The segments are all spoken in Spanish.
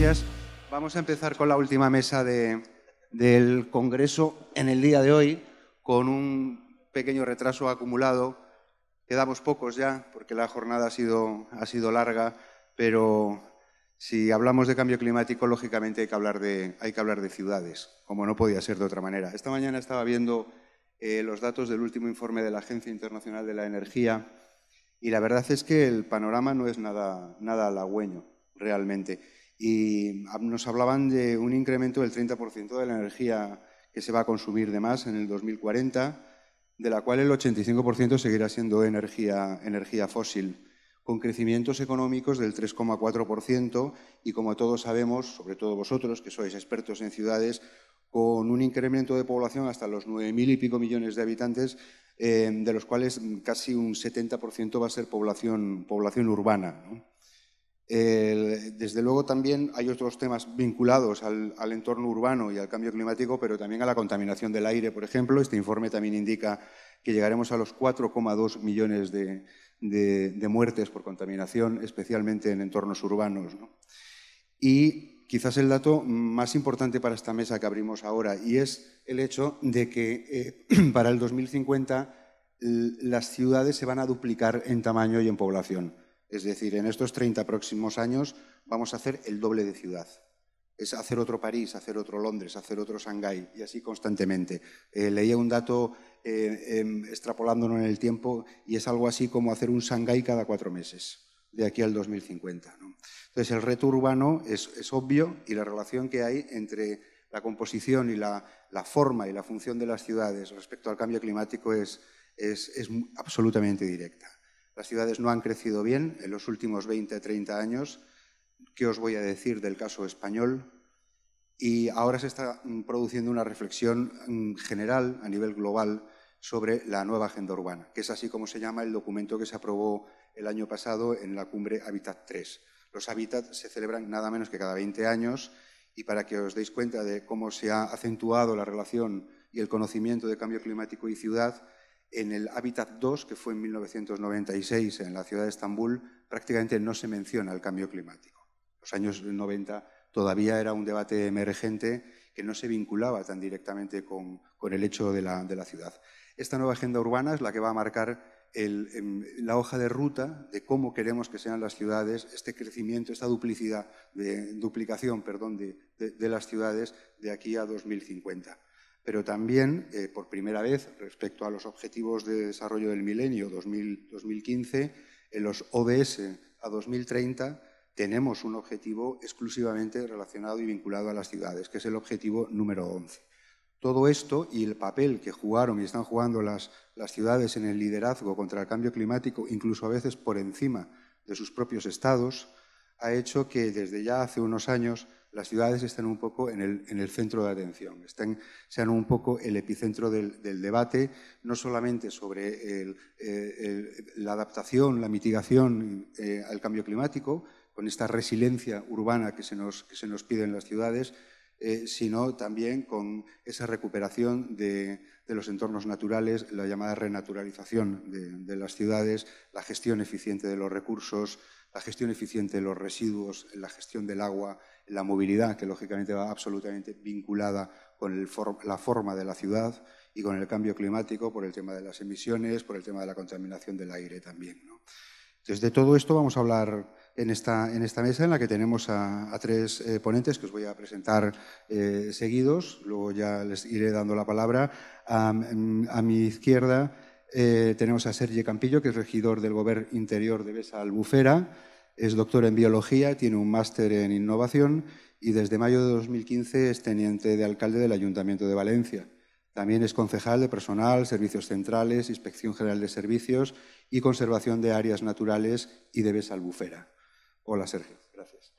gracias. Vamos a empezar con la última mesa del Congreso en el día de hoy, con un pequeño retraso acumulado. Quedamos pocos ya, porque la jornada ha sido larga, pero si hablamos de cambio climático, lógicamente hay que hablar de ciudades, como no podía ser de otra manera. Esta mañana estaba viendo los datos del último informe de la Agencia Internacional de la Energía y la verdad es que el panorama no es nada halagüeño, realmente. Y nos hablaban de un incremento del 30% de la energía que se va a consumir de más en el 2040, de la cual el 85% seguirá siendo energía fósil, con crecimientos económicos del 3,4% y, como todos sabemos, sobre todo vosotros, que sois expertos en ciudades, con un incremento de población hasta los 9.000 y pico millones de habitantes, de los cuales casi un 70% va a ser población urbana, ¿no? Desde luego también hay otros temas vinculados al entorno urbano y al cambio climático, pero también a la contaminación del aire, por ejemplo. Este informe también indica que llegaremos a los 4,2 millones de muertes por contaminación, especialmente en entornos urbanos, ¿no? Y quizás el dato más importante para esta mesa que abrimos ahora, y es el hecho de que para el 2050 las ciudades se van a duplicar en tamaño y en población. Es decir, en estos 30 próximos años vamos a hacer el doble de ciudad. Es hacer otro París, hacer otro Londres, hacer otro Shanghái, y así constantemente. Leía un dato extrapolándolo en el tiempo y es algo así como hacer un Shanghái cada 4 meses, de aquí al 2050, ¿no? Entonces, el reto urbano es obvio y la relación que hay entre la composición y la forma y la función de las ciudades respecto al cambio climático es absolutamente directa. Las ciudades no han crecido bien en los últimos 20, 30 años. ¿Qué os voy a decir del caso español? Y ahora se está produciendo una reflexión general a nivel global sobre la nueva agenda urbana, que es así como se llama el documento que se aprobó el año pasado en la cumbre Habitat 3. Los Habitat se celebran nada menos que cada 20 años y para que os deis cuenta de cómo se ha acentuado la relación y el conocimiento de cambio climático y ciudad, en el Habitat 2, que fue en 1996 en la ciudad de Estambul, prácticamente no se menciona el cambio climático. Los años 90 todavía era un debate emergente que no se vinculaba tan directamente con el hecho de la ciudad. Esta nueva agenda urbana es la que va a marcar la hoja de ruta de cómo queremos que sean las ciudades, este crecimiento, esta duplicación de las ciudades de aquí a 2050. Pero también, por primera vez, respecto a los Objetivos de Desarrollo del Milenio 2015, en los ODS a 2030 tenemos un objetivo exclusivamente relacionado y vinculado a las ciudades, que es el objetivo número 11. Todo esto y el papel que jugaron y están jugando las ciudades en el liderazgo contra el cambio climático, incluso a veces por encima de sus propios estados, ha hecho que desde ya hace unos años las ciudades estén un poco en el centro de atención, sean un poco el epicentro del debate, no solamente sobre la adaptación, la mitigación al cambio climático, con esta resiliencia urbana que se nos pide en las ciudades, sino también con esa recuperación de los entornos naturales, la llamada renaturalización de las ciudades, la gestión eficiente de los recursos, la gestión eficiente de los residuos, la gestión del agua, la movilidad, que lógicamente va absolutamente vinculada con la forma de la ciudad y con el cambio climático por el tema de las emisiones, por el tema de la contaminación del aire también, ¿no? Entonces, de todo esto vamos a hablar en esta mesa en la que tenemos a 3 ponentes que os voy a presentar seguidos, luego ya les iré dando la palabra. A mi izquierda tenemos a Sergi Campillo, que es regidor del Govern Interior de Besa Albufera, es doctor en Biología, tiene un máster en Innovación y desde mayo de 2015 es teniente de alcalde del Ayuntamiento de Valencia. También es concejal de Personal, Servicios Centrales, Inspección General de Servicios y Conservación de Áreas Naturales y de Besa Albufera. Hola, Sergio. Gracias.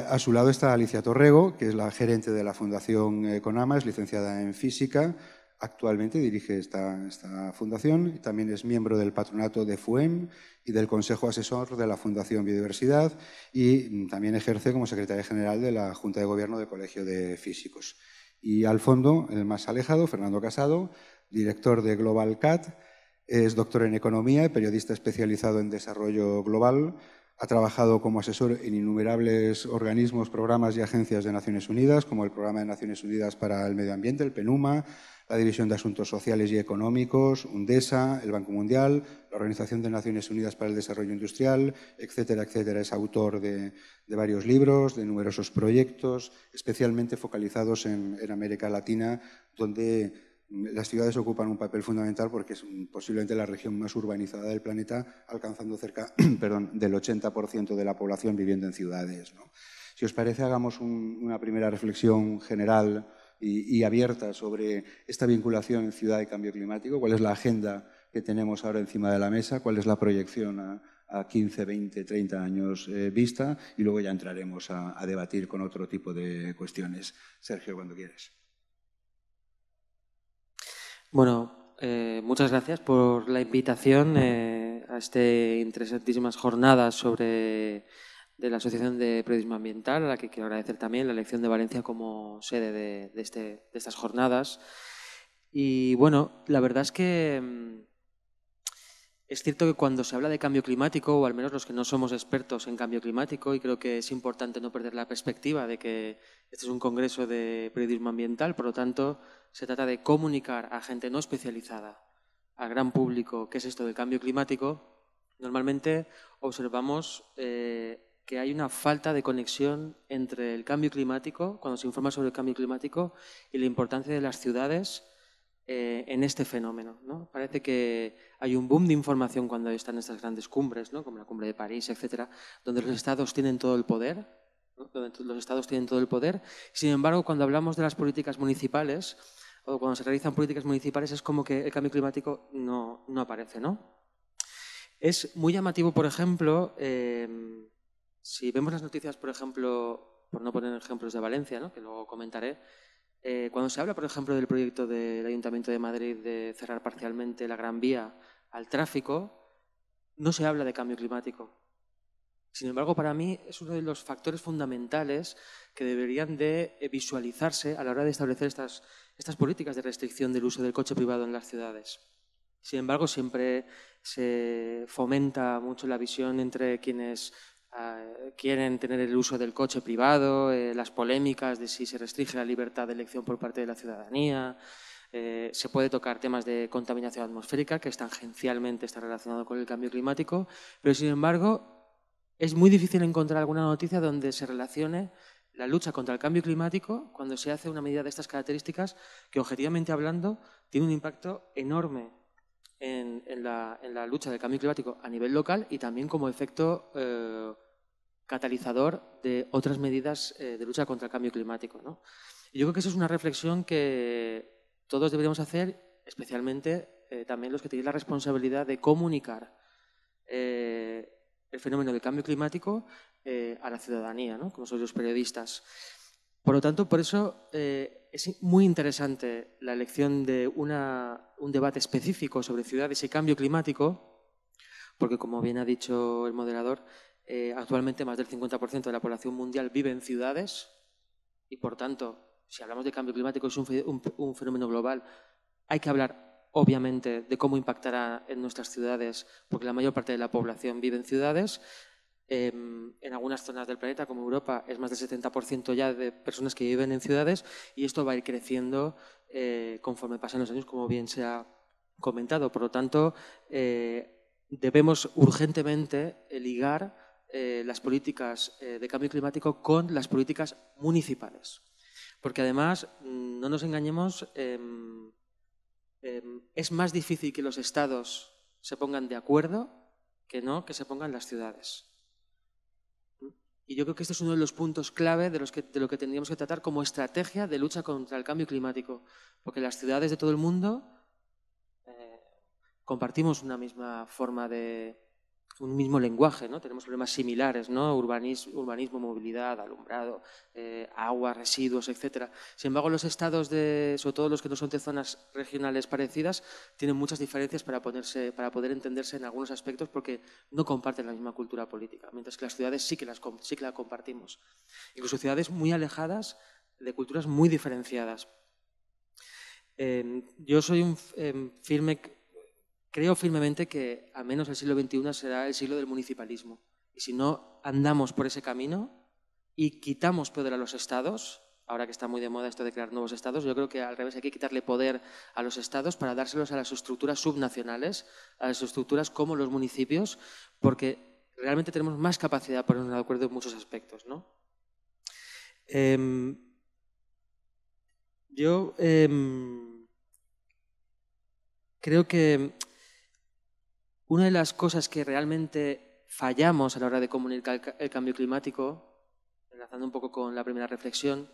A su lado está Alicia Torrego, que es la gerente de la Fundación Conama, es licenciada en Física. Actualmente dirige esta fundación y también es miembro del patronato de FUEM y del Consejo Asesor de la Fundación Biodiversidad y también ejerce como secretaria general de la Junta de Gobierno del Colegio de Físicos. Y al fondo, el más alejado, Fernando Casado, director de Global CAT, es doctor en Economía, periodista especializado en Desarrollo Global, Ha trabajado como asesor en innumerables organismos, programas y agencias de Naciones Unidas, como el Programa de Naciones Unidas para el Medio Ambiente, el PNUMA, la División de Asuntos Sociales y Económicos, UNDESA, el Banco Mundial, la Organización de Naciones Unidas para el Desarrollo Industrial, etcétera, etcétera. Es autor de varios libros, de numerosos proyectos, especialmente focalizados en América Latina, donde las ciudades ocupan un papel fundamental porque es posiblemente la región más urbanizada del planeta, alcanzando cerca del 80% de la población viviendo en ciudades, ¿no? Si os parece, hagamos una primera reflexión general y abierta sobre esta vinculación en ciudad y cambio climático. ¿Cuál es la agenda que tenemos ahora encima de la mesa? ¿Cuál es la proyección a 15, 20, 30 años vista? Y luego ya entraremos a debatir con otro tipo de cuestiones. Sergio, cuando quieras. Bueno, muchas gracias por la invitación a estas interesantísimas jornadas de la Asociación de Periodismo Ambiental, a la que quiero agradecer también la elección de Valencia como sede de estas jornadas. Y bueno, la verdad es que es cierto que cuando se habla de cambio climático, o al menos los que no somos expertos en cambio climático, y creo que es importante no perder la perspectiva de que este es un congreso de periodismo ambiental, por lo tanto, se trata de comunicar a gente no especializada, al gran público, qué es esto del cambio climático. Normalmente observamos que hay una falta de conexión entre el cambio climático, cuando se informa sobre el cambio climático, y la importancia de las ciudades en este fenómeno, ¿no? Parece que hay un boom de información cuando están estas grandes cumbres, ¿no? Como la cumbre de París, etcétera, donde los estados tienen todo el poder, ¿no? Donde los estados tienen todo el poder. Sin embargo, cuando hablamos de las políticas municipales o cuando se realizan políticas municipales, es como que el cambio climático no aparece, ¿no? Es muy llamativo, por ejemplo, si vemos las noticias, por ejemplo, por no poner ejemplos de Valencia, ¿no? Que luego comentaré. Cuando se habla, por ejemplo, del proyecto del Ayuntamiento de Madrid de cerrar parcialmente la Gran Vía al tráfico, no se habla de cambio climático. Sin embargo, para mí es uno de los factores fundamentales que deberían de visualizarse a la hora de establecer estas políticas de restricción del uso del coche privado en las ciudades. Sin embargo, siempre se fomenta mucho la visión entre quienes quieren tener el uso del coche privado, las polémicas de si se restringe la libertad de elección por parte de la ciudadanía. Se puede tocar temas de contaminación atmosférica, que tangencialmente está relacionado con el cambio climático, pero sin embargo es muy difícil encontrar alguna noticia donde se relacione la lucha contra el cambio climático cuando se hace una medida de estas características que, objetivamente hablando, tiene un impacto enorme en la lucha del cambio climático a nivel local y también como efecto catalizador de otras medidas de lucha contra el cambio climático, ¿no? Y yo creo que eso es una reflexión que todos deberíamos hacer, especialmente también los que tienen la responsabilidad de comunicar el fenómeno del cambio climático a la ciudadanía, ¿no? Como son los periodistas. Por lo tanto, por eso es muy interesante la elección de un debate específico sobre ciudades y cambio climático, porque, como bien ha dicho el moderador, actualmente más del 50% de la población mundial vive en ciudades y, por tanto, si hablamos de cambio climático, es un fenómeno global. Hay que hablar, obviamente, de cómo impactará en nuestras ciudades, porque la mayor parte de la población vive en ciudades. En algunas zonas del planeta, como Europa, es más del 70% ya de personas que viven en ciudades y esto va a ir creciendo conforme pasan los años, como bien se ha comentado. Por lo tanto, debemos urgentemente ligar las políticas de cambio climático con las políticas municipales. Porque además, no nos engañemos, es más difícil que los estados se pongan de acuerdo que no que se pongan las ciudades. Y yo creo que este es uno de los puntos clave de lo que tendríamos que tratar como estrategia de lucha contra el cambio climático. Porque las ciudades de todo el mundo compartimos una misma forma un mismo lenguaje, ¿no? Tenemos problemas similares, ¿no? Urbanismo, movilidad, alumbrado, agua, residuos, etcétera. Sin embargo, los estados, sobre todo los que no son de zonas regionales parecidas, tienen muchas diferencias para poder entenderse en algunos aspectos porque no comparten la misma cultura política, mientras que las ciudades sí que la compartimos. Incluso ciudades muy alejadas de culturas muy diferenciadas. Yo soy creo firmemente que al menos el siglo XXI será el siglo del municipalismo Y si no andamos por ese camino y quitamos poder a los estados, ahora que está muy de moda esto de crear nuevos estados, yo creo que al revés hay que quitarle poder a los estados para dárselos a las estructuras subnacionales, a las estructuras como los municipios, porque realmente tenemos más capacidad de ponernos de acuerdo en muchos aspectos, ¿no? Yo creo que una de las cosas que realmente fallamos a la hora de comunicar el cambio climático, enlazando un poco con la primera reflexión,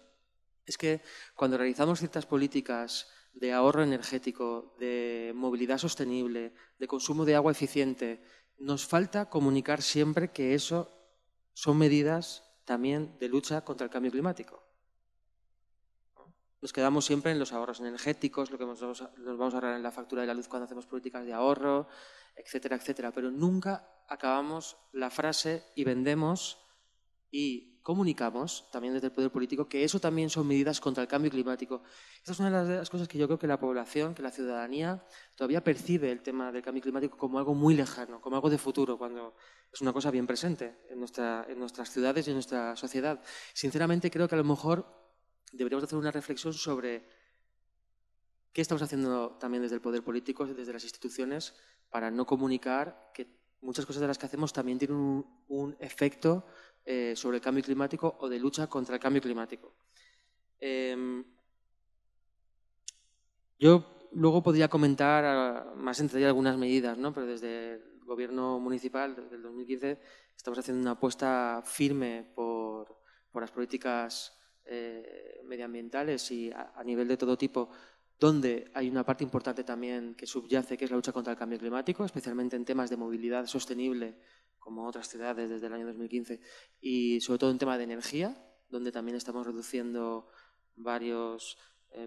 es que cuando realizamos ciertas políticas de ahorro energético, de movilidad sostenible, de consumo de agua eficiente, nos falta comunicar siempre que eso son medidas también de lucha contra el cambio climático. Nos quedamos siempre en los ahorros energéticos, lo que nos vamos a ahorrar en la factura de la luz cuando hacemos políticas de ahorro, etcétera, etcétera. Pero nunca acabamos la frase y vendemos y comunicamos, también desde el poder político, que eso también son medidas contra el cambio climático. Esta es una de las cosas que yo creo que la población, que la ciudadanía, todavía percibe el tema del cambio climático como algo muy lejano, como algo de futuro, cuando es una cosa bien presente en nuestras ciudades y en nuestra sociedad. Sinceramente, creo que a lo mejor deberíamos hacer una reflexión sobre qué estamos haciendo también desde el poder político, desde las instituciones, para no comunicar que muchas cosas de las que hacemos también tienen un efecto sobre el cambio climático o de lucha contra el cambio climático. Yo luego podría comentar más en detalle algunas medidas, ¿no? Pero desde el gobierno municipal, desde el 2015, estamos haciendo una apuesta firme por las políticas medioambientales y a nivel de todo tipo, donde hay una parte importante también que subyace, que es la lucha contra el cambio climático, especialmente en temas de movilidad sostenible, como otras ciudades desde el año 2015, y sobre todo en tema de energía, donde también estamos reduciendo varios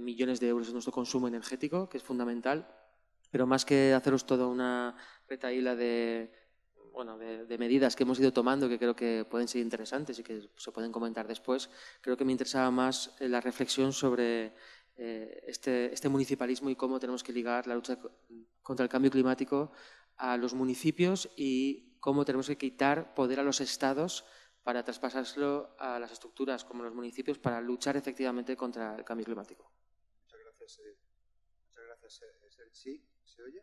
millones de euros en nuestro consumo energético, que es fundamental, pero más que haceros toda una retahíla de medidas que hemos ido tomando que creo que pueden ser interesantes y que se pueden comentar después, creo que me interesaba más la reflexión sobre este municipalismo y cómo tenemos que ligar la lucha contra el cambio climático a los municipios y cómo tenemos que quitar poder a los estados para traspasárselo a las estructuras como los municipios para luchar efectivamente contra el cambio climático. Muchas gracias. Muchas gracias, Sergi. ¿Se oye?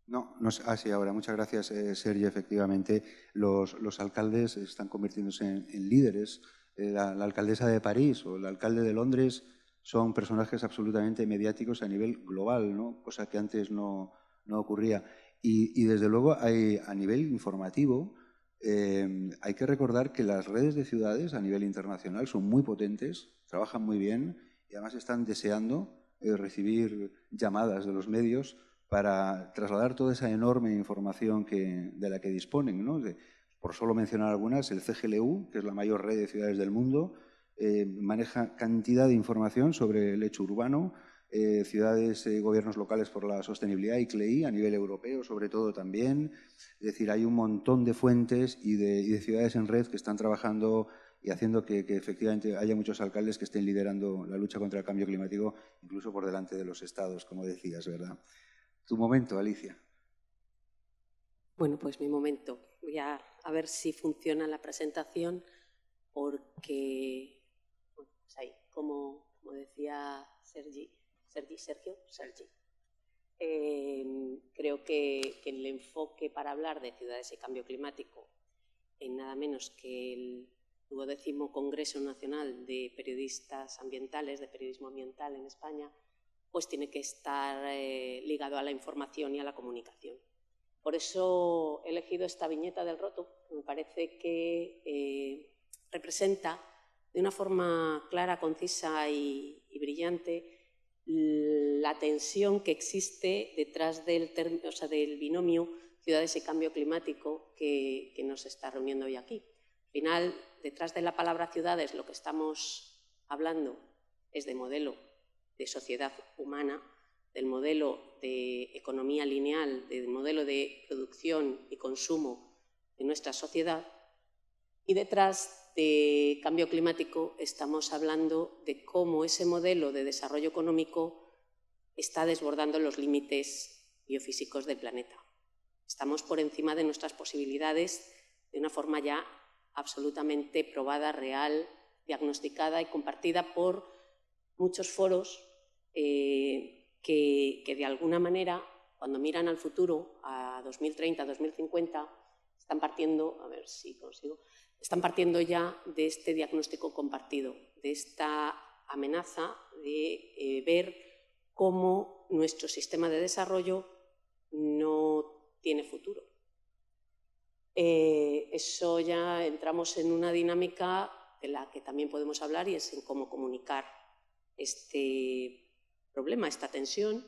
No, sí, ahora. Muchas gracias, Sergi. Efectivamente, los alcaldes están convirtiéndose en líderes. La alcaldesa de París o el alcalde de Londres son personajes absolutamente mediáticos a nivel global, ¿no? Cosa que antes no ocurría. Y desde luego, a nivel informativo, hay que recordar que las redes de ciudades a nivel internacional son muy potentes, trabajan muy bien y además están deseando recibir llamadas de los medios para trasladar toda esa enorme información de la que disponen, ¿no? Por solo mencionar algunas, el CGLU, que es la mayor red de ciudades del mundo, maneja cantidad de información sobre el hecho urbano, ciudades, gobiernos locales por la sostenibilidad y CLEI a nivel europeo, sobre todo también. Es decir, hay un montón de fuentes y de ciudades en red que están trabajando y haciendo que efectivamente haya muchos alcaldes que estén liderando la lucha contra el cambio climático, incluso por delante de los estados, como decías, ¿verdad? Tu momento, Alicia. Bueno, pues mi momento. Voy a ver si funciona la presentación porque, bueno, pues ahí, como decía Sergi. Creo que el enfoque para hablar de ciudades y cambio climático en nada menos que el 12º Congreso Nacional de Periodistas Ambientales, de Periodismo Ambiental en España, pues tiene que estar ligado a la información y a la comunicación. Por eso he elegido esta viñeta del Roto, que me parece que representa de una forma clara, concisa y brillante la tensión que existe detrás del binomio ciudades y cambio climático que nos está reuniendo hoy aquí. Al final, detrás de la palabra ciudades, lo que estamos hablando es de modelo de sociedad humana, del modelo de economía lineal, del modelo de producción y consumo de nuestra sociedad. Y detrás de cambio climático estamos hablando de cómo ese modelo de desarrollo económico está desbordando los límites biofísicos del planeta. Estamos por encima de nuestras posibilidades de una forma ya absolutamente probada, real, diagnosticada y compartida por muchos foros que de alguna manera, cuando miran al futuro, a 2030, 2050, están partiendo, a ver si consigo, están partiendo ya de este diagnóstico compartido, de esta amenaza de ver cómo nuestro sistema de desarrollo no tiene futuro. Eso ya entramos en una dinámica de la que también podemos hablar y es en cómo comunicar este problema, esta tensión,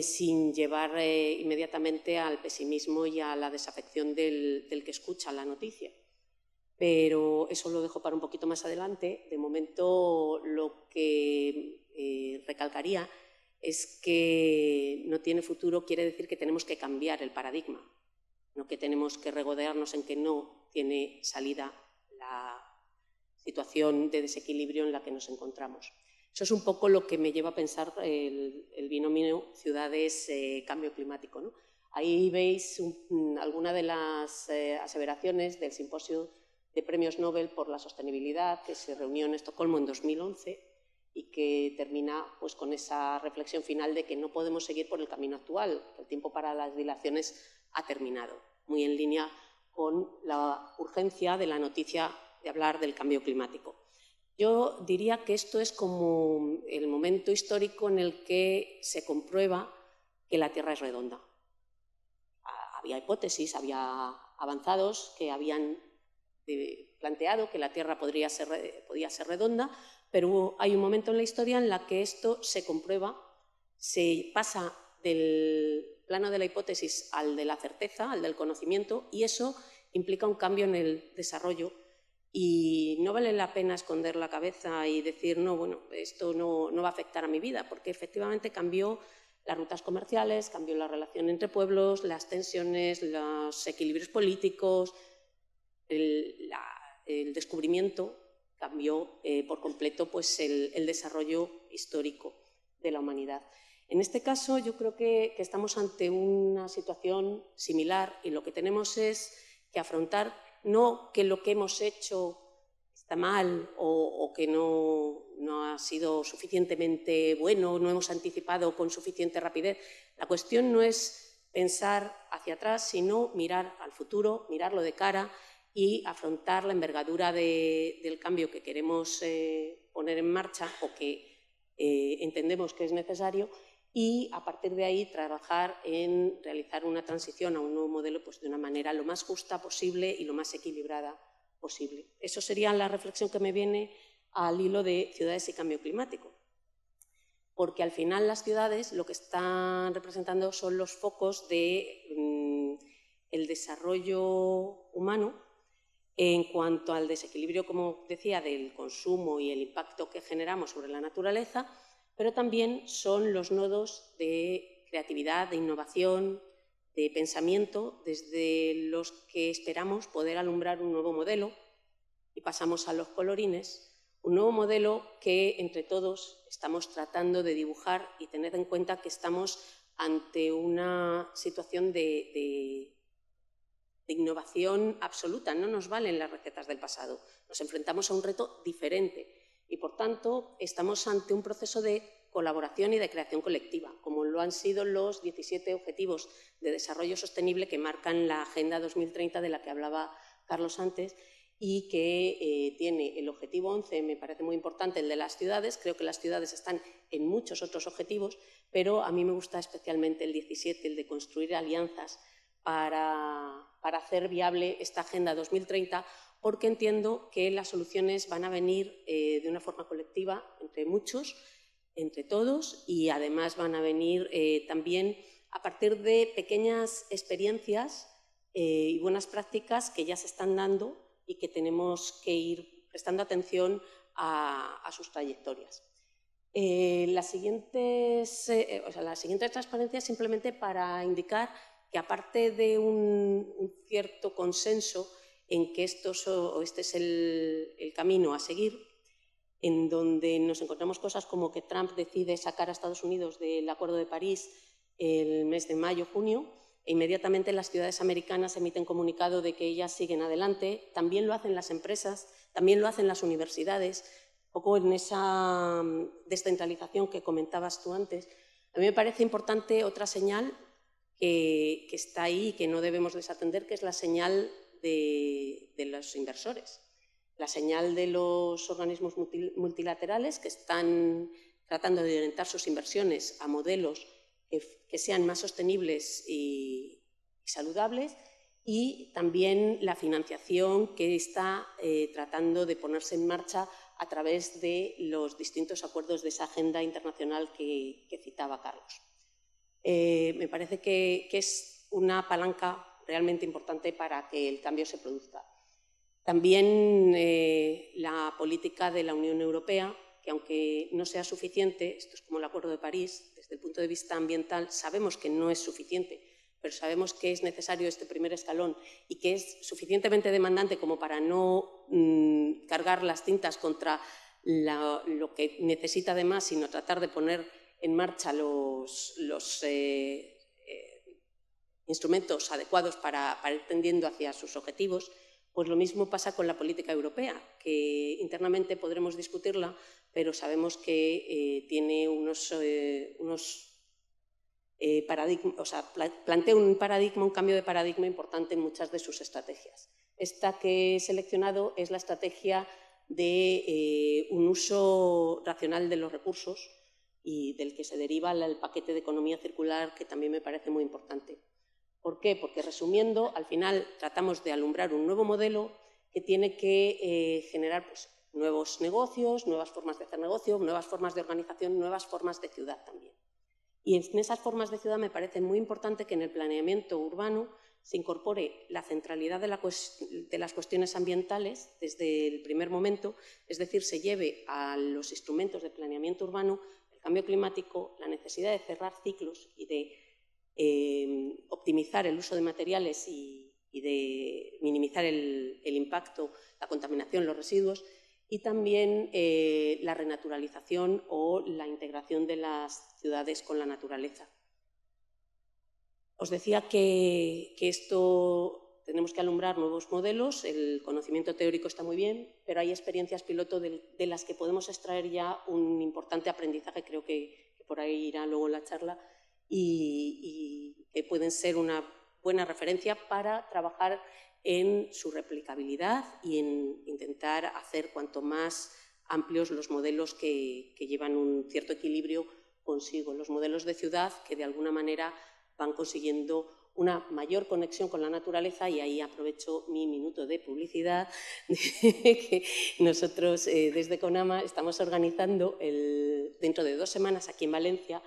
sin llevar inmediatamente al pesimismo y a la desafección del que escucha la noticia. Pero eso lo dejo para un poquito más adelante. De momento lo que recalcaría es que no tiene futuro quiere decir que tenemos que cambiar el paradigma, no que tenemos que regodearnos en que no tiene salida la situación de desequilibrio en la que nos encontramos. Eso es un poco lo que me lleva a pensar el binomio ciudades-cambio climático, ¿no? Ahí veis alguna de las aseveraciones del Simposio de Premios Nobel por la Sostenibilidad que se reunió en Estocolmo en 2011 y que termina pues, con esa reflexión final de que no podemos seguir por el camino actual, que el tiempo para las dilaciones ha terminado, muy en línea con la urgencia de la noticia de hablar del cambio climático. Yo diría que esto es como el momento histórico en el que se comprueba que la Tierra es redonda. Había hipótesis, había avanzados que habían planteado que la Tierra podía ser redonda, pero hay un momento en la historia en la que esto se comprueba, se pasa del plano de la hipótesis al de la certeza, al del conocimiento, y eso implica un cambio en el desarrollo. Y no vale la pena esconder la cabeza y decir, no, bueno, esto no va a afectar a mi vida, porque efectivamente cambió las rutas comerciales, cambió la relación entre pueblos, las tensiones, los equilibrios políticos, el descubrimiento cambió por completo pues, el desarrollo histórico de la humanidad. En este caso yo creo que estamos ante una situación similar y lo que tenemos es que afrontar no que lo que hemos hecho está mal o que no ha sido suficientemente bueno, no hemos anticipado con suficiente rapidez. La cuestión no es pensar hacia atrás, sino mirar al futuro, mirarlo de cara y afrontar la envergadura del cambio que queremos poner en marcha o que entendemos que es necesario y a partir de ahí trabajar en realizar una transición a un nuevo modelo pues, de una manera lo más justa posible y lo más equilibrada posible. Eso sería la reflexión que me viene al hilo de ciudades y cambio climático. Porque al final las ciudades lo que están representando son los focos del desarrollo humano en cuanto al desequilibrio, como decía, del consumo y el impacto que generamos sobre la naturaleza, pero también son los nodos de creatividad, de innovación, de pensamiento, desde los que esperamos poder alumbrar un nuevo modelo, y pasamos a los colorines, un nuevo modelo que entre todos estamos tratando de dibujar y tener en cuenta que estamos ante una situación de innovación absoluta. No nos valen las recetas del pasado, nos enfrentamos a un reto diferente. Y, por tanto, estamos ante un proceso de colaboración y de creación colectiva, como lo han sido los 17 Objetivos de Desarrollo Sostenible que marcan la Agenda 2030 de la que hablaba Carlos antes y que tiene el objetivo 11, me parece muy importante, el de las ciudades. Creo que las ciudades están en muchos otros objetivos, pero a mí me gusta especialmente el 17, el de construir alianzas para hacer viable esta Agenda 2030, porque entiendo que las soluciones van a venir de una forma colectiva, entre muchos, entre todos, y además van a venir también a partir de pequeñas experiencias y buenas prácticas que ya se están dando y que tenemos que ir prestando atención a sus trayectorias. La siguiente transparencia es simplemente para indicar que aparte de un cierto consenso en que este es el camino a seguir, en donde nos encontramos cosas como que Trump decide sacar a Estados Unidos del Acuerdo de París el mes de mayo-junio, e inmediatamente las ciudades americanas emiten comunicado de que ellas siguen adelante. También lo hacen las empresas, también lo hacen las universidades, un poco en esa descentralización que comentabas tú antes. A mí me parece importante otra señal que está ahí y que no debemos desatender, que es la señal de los inversores, la señal de los organismos multilaterales que están tratando de orientar sus inversiones a modelos que sean más sostenibles y saludables, y también la financiación que está tratando de ponerse en marcha a través de los distintos acuerdos de esa agenda internacional que citaba Carlos. Me parece que es una palanca realmente importante para que el cambio se produzca. También la política de la Unión Europea, que aunque no sea suficiente, esto es como el Acuerdo de París, desde el punto de vista ambiental sabemos que no es suficiente, pero sabemos que es necesario este primer escalón y que es suficientemente demandante como para no cargar las tintas contra lo que necesita además, sino tratar de poner en marcha los instrumentos adecuados para ir tendiendo hacia sus objetivos. Pues lo mismo pasa con la política europea, que internamente podremos discutirla, pero sabemos que tiene plantea un cambio de paradigma importante en muchas de sus estrategias. Esta que he seleccionado es la estrategia de un uso racional de los recursos y del que se deriva el paquete de economía circular, que también me parece muy importante. ¿Por qué? Porque, resumiendo, al final tratamos de alumbrar un nuevo modelo que tiene que generar nuevos negocios, nuevas formas de hacer negocio, nuevas formas de organización, nuevas formas de ciudad también. Y en esas formas de ciudad me parece muy importante que en el planeamiento urbano se incorpore la centralidad de las cuestiones ambientales desde el primer momento, es decir, se lleve a los instrumentos de planeamiento urbano el cambio climático, la necesidad de cerrar ciclos y de optimizar el uso de materiales y de minimizar el impacto, la contaminación, los residuos, y también la renaturalización o la integración de las ciudades con la naturaleza. Os decía que esto tenemos que alumbrar nuevos modelos, el conocimiento teórico está muy bien, pero hay experiencias piloto de las que podemos extraer ya un importante aprendizaje, creo que por ahí irá luego la charla, y que pueden ser una buena referencia para trabajar en su replicabilidad y en intentar hacer cuanto más amplios los modelos que llevan un cierto equilibrio consigo, los modelos de ciudad que de alguna manera van consiguiendo una mayor conexión con la naturaleza, y ahí aprovecho mi minuto de publicidad, que nosotros desde CONAMA estamos organizando dentro de 2 semanas aquí en Valencia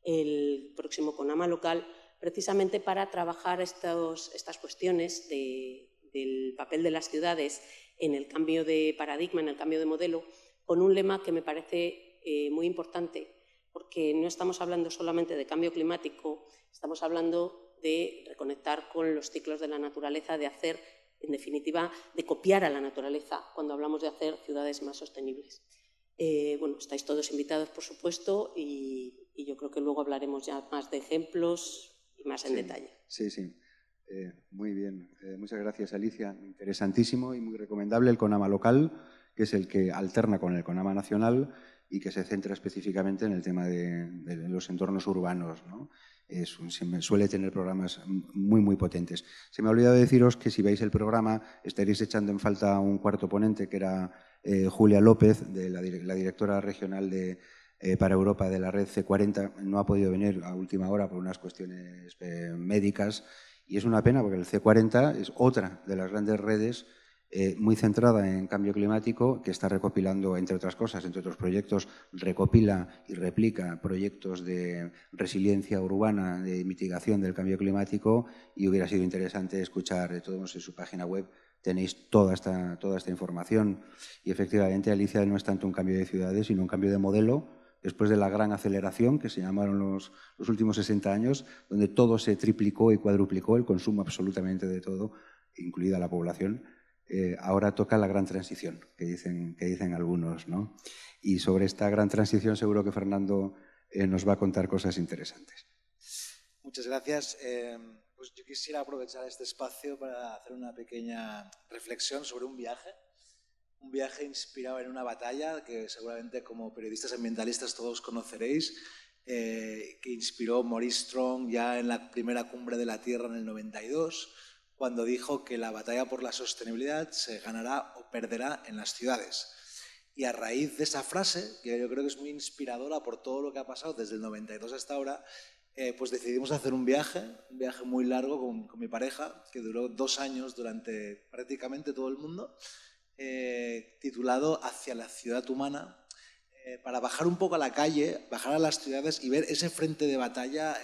el próximo CONAMA local, precisamente para trabajar estas cuestiones del papel de las ciudades en el cambio de paradigma, en el cambio de modelo, con un lema que me parece muy importante, porque no estamos hablando solamente de cambio climático, estamos hablando de reconectar con los ciclos de la naturaleza, de hacer, en definitiva, de copiar a la naturaleza cuando hablamos de hacer ciudades más sostenibles. Bueno, estáis todos invitados, por supuesto, y yo creo que luego hablaremos ya más de ejemplos y más en detalle. Sí, sí. Muy bien. Muchas gracias, Alicia. Interesantísimo y muy recomendable el CONAMA local, que es el que alterna con el CONAMA nacional y que se centra específicamente en el tema de los entornos urbanos, ¿no? Suele tener programas muy, muy potentes. Se me ha olvidado deciros que si veis el programa estaréis echando en falta un cuarto ponente, que era Julia López, la directora regional para Europa de la red C40. No ha podido venir a última hora por unas cuestiones médicas, y es una pena porque el C40 es otra de las grandes redes muy centrada en cambio climático, que está recopilando, entre otras cosas, entre otros proyectos, recopila y replica proyectos de resiliencia urbana, de mitigación del cambio climático, y hubiera sido interesante escuchar de todos en su página web. Tenéis toda esta información, y efectivamente, Alicia, no es tanto un cambio de ciudades, sino un cambio de modelo, después de la gran aceleración que se llamaron los últimos 60 años, donde todo se triplicó y cuadruplicó, el consumo absolutamente de todo, incluida la población. Ahora toca la gran transición, que dicen algunos, ¿no? Y sobre esta gran transición seguro que Fernando nos va a contar cosas interesantes. Muchas gracias. Pues yo quisiera aprovechar este espacio para hacer una pequeña reflexión sobre un viaje inspirado en una batalla que seguramente como periodistas ambientalistas todos conoceréis, que inspiró Maurice Strong ya en la primera cumbre de la Tierra en el 92, cuando dijo que la batalla por la sostenibilidad se ganará o perderá en las ciudades. Y a raíz de esa frase, que yo creo que es muy inspiradora por todo lo que ha pasado desde el 92 hasta ahora, pues decidimos hacer un viaje muy largo con mi pareja, que duró 2 años durante prácticamente todo el mundo, titulado Hacia la ciudad humana, para bajar un poco a la calle, bajar a las ciudades y ver ese frente de batalla,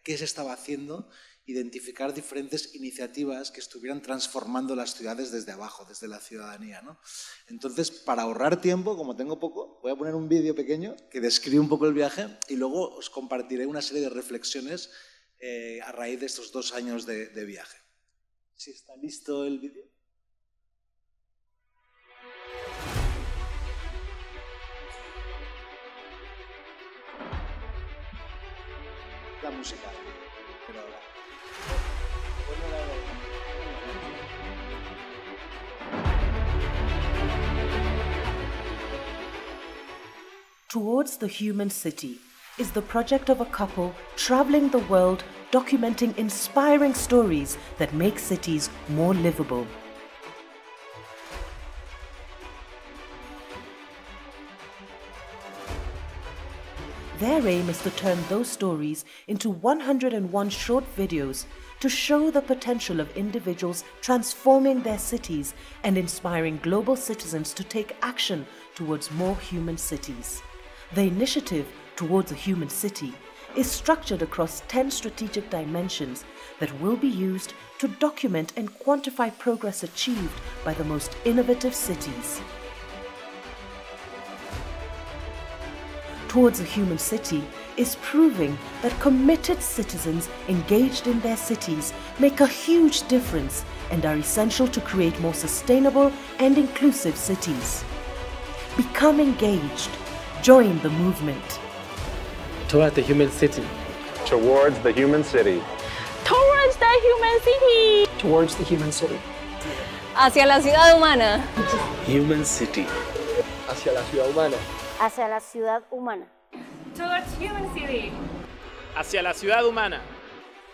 qué se estaba haciendo, identificar diferentes iniciativas que estuvieran transformando las ciudades desde abajo, desde la ciudadanía, ¿no? Entonces, para ahorrar tiempo, como tengo poco, voy a poner un vídeo pequeño que describe un poco el viaje y luego os compartiré una serie de reflexiones a raíz de estos 2 años de viaje. ¿Sí está listo el vídeo? La música, pero ahora. Towards the Human City is the project of a couple traveling the world documenting inspiring stories that make cities more livable. Their aim is to turn those stories into 101 short videos to show the potential of individuals transforming their cities and inspiring global citizens to take action towards more human cities. The initiative Towards a Human City is structured across 10 strategic dimensions that will be used to document and quantify progress achieved by the most innovative cities. Towards a Human City is proving that committed citizens engaged in their cities make a huge difference and are essential to create more sustainable and inclusive cities. Become engaged. Join the movement. Towards the Human City. Towards the Human City. Towards the Human City. Towards the Human City. Hacia la ciudad humana. Human City. Hacia la ciudad humana. Hacia la ciudad humana. Towards Human City. Hacia la ciudad humana.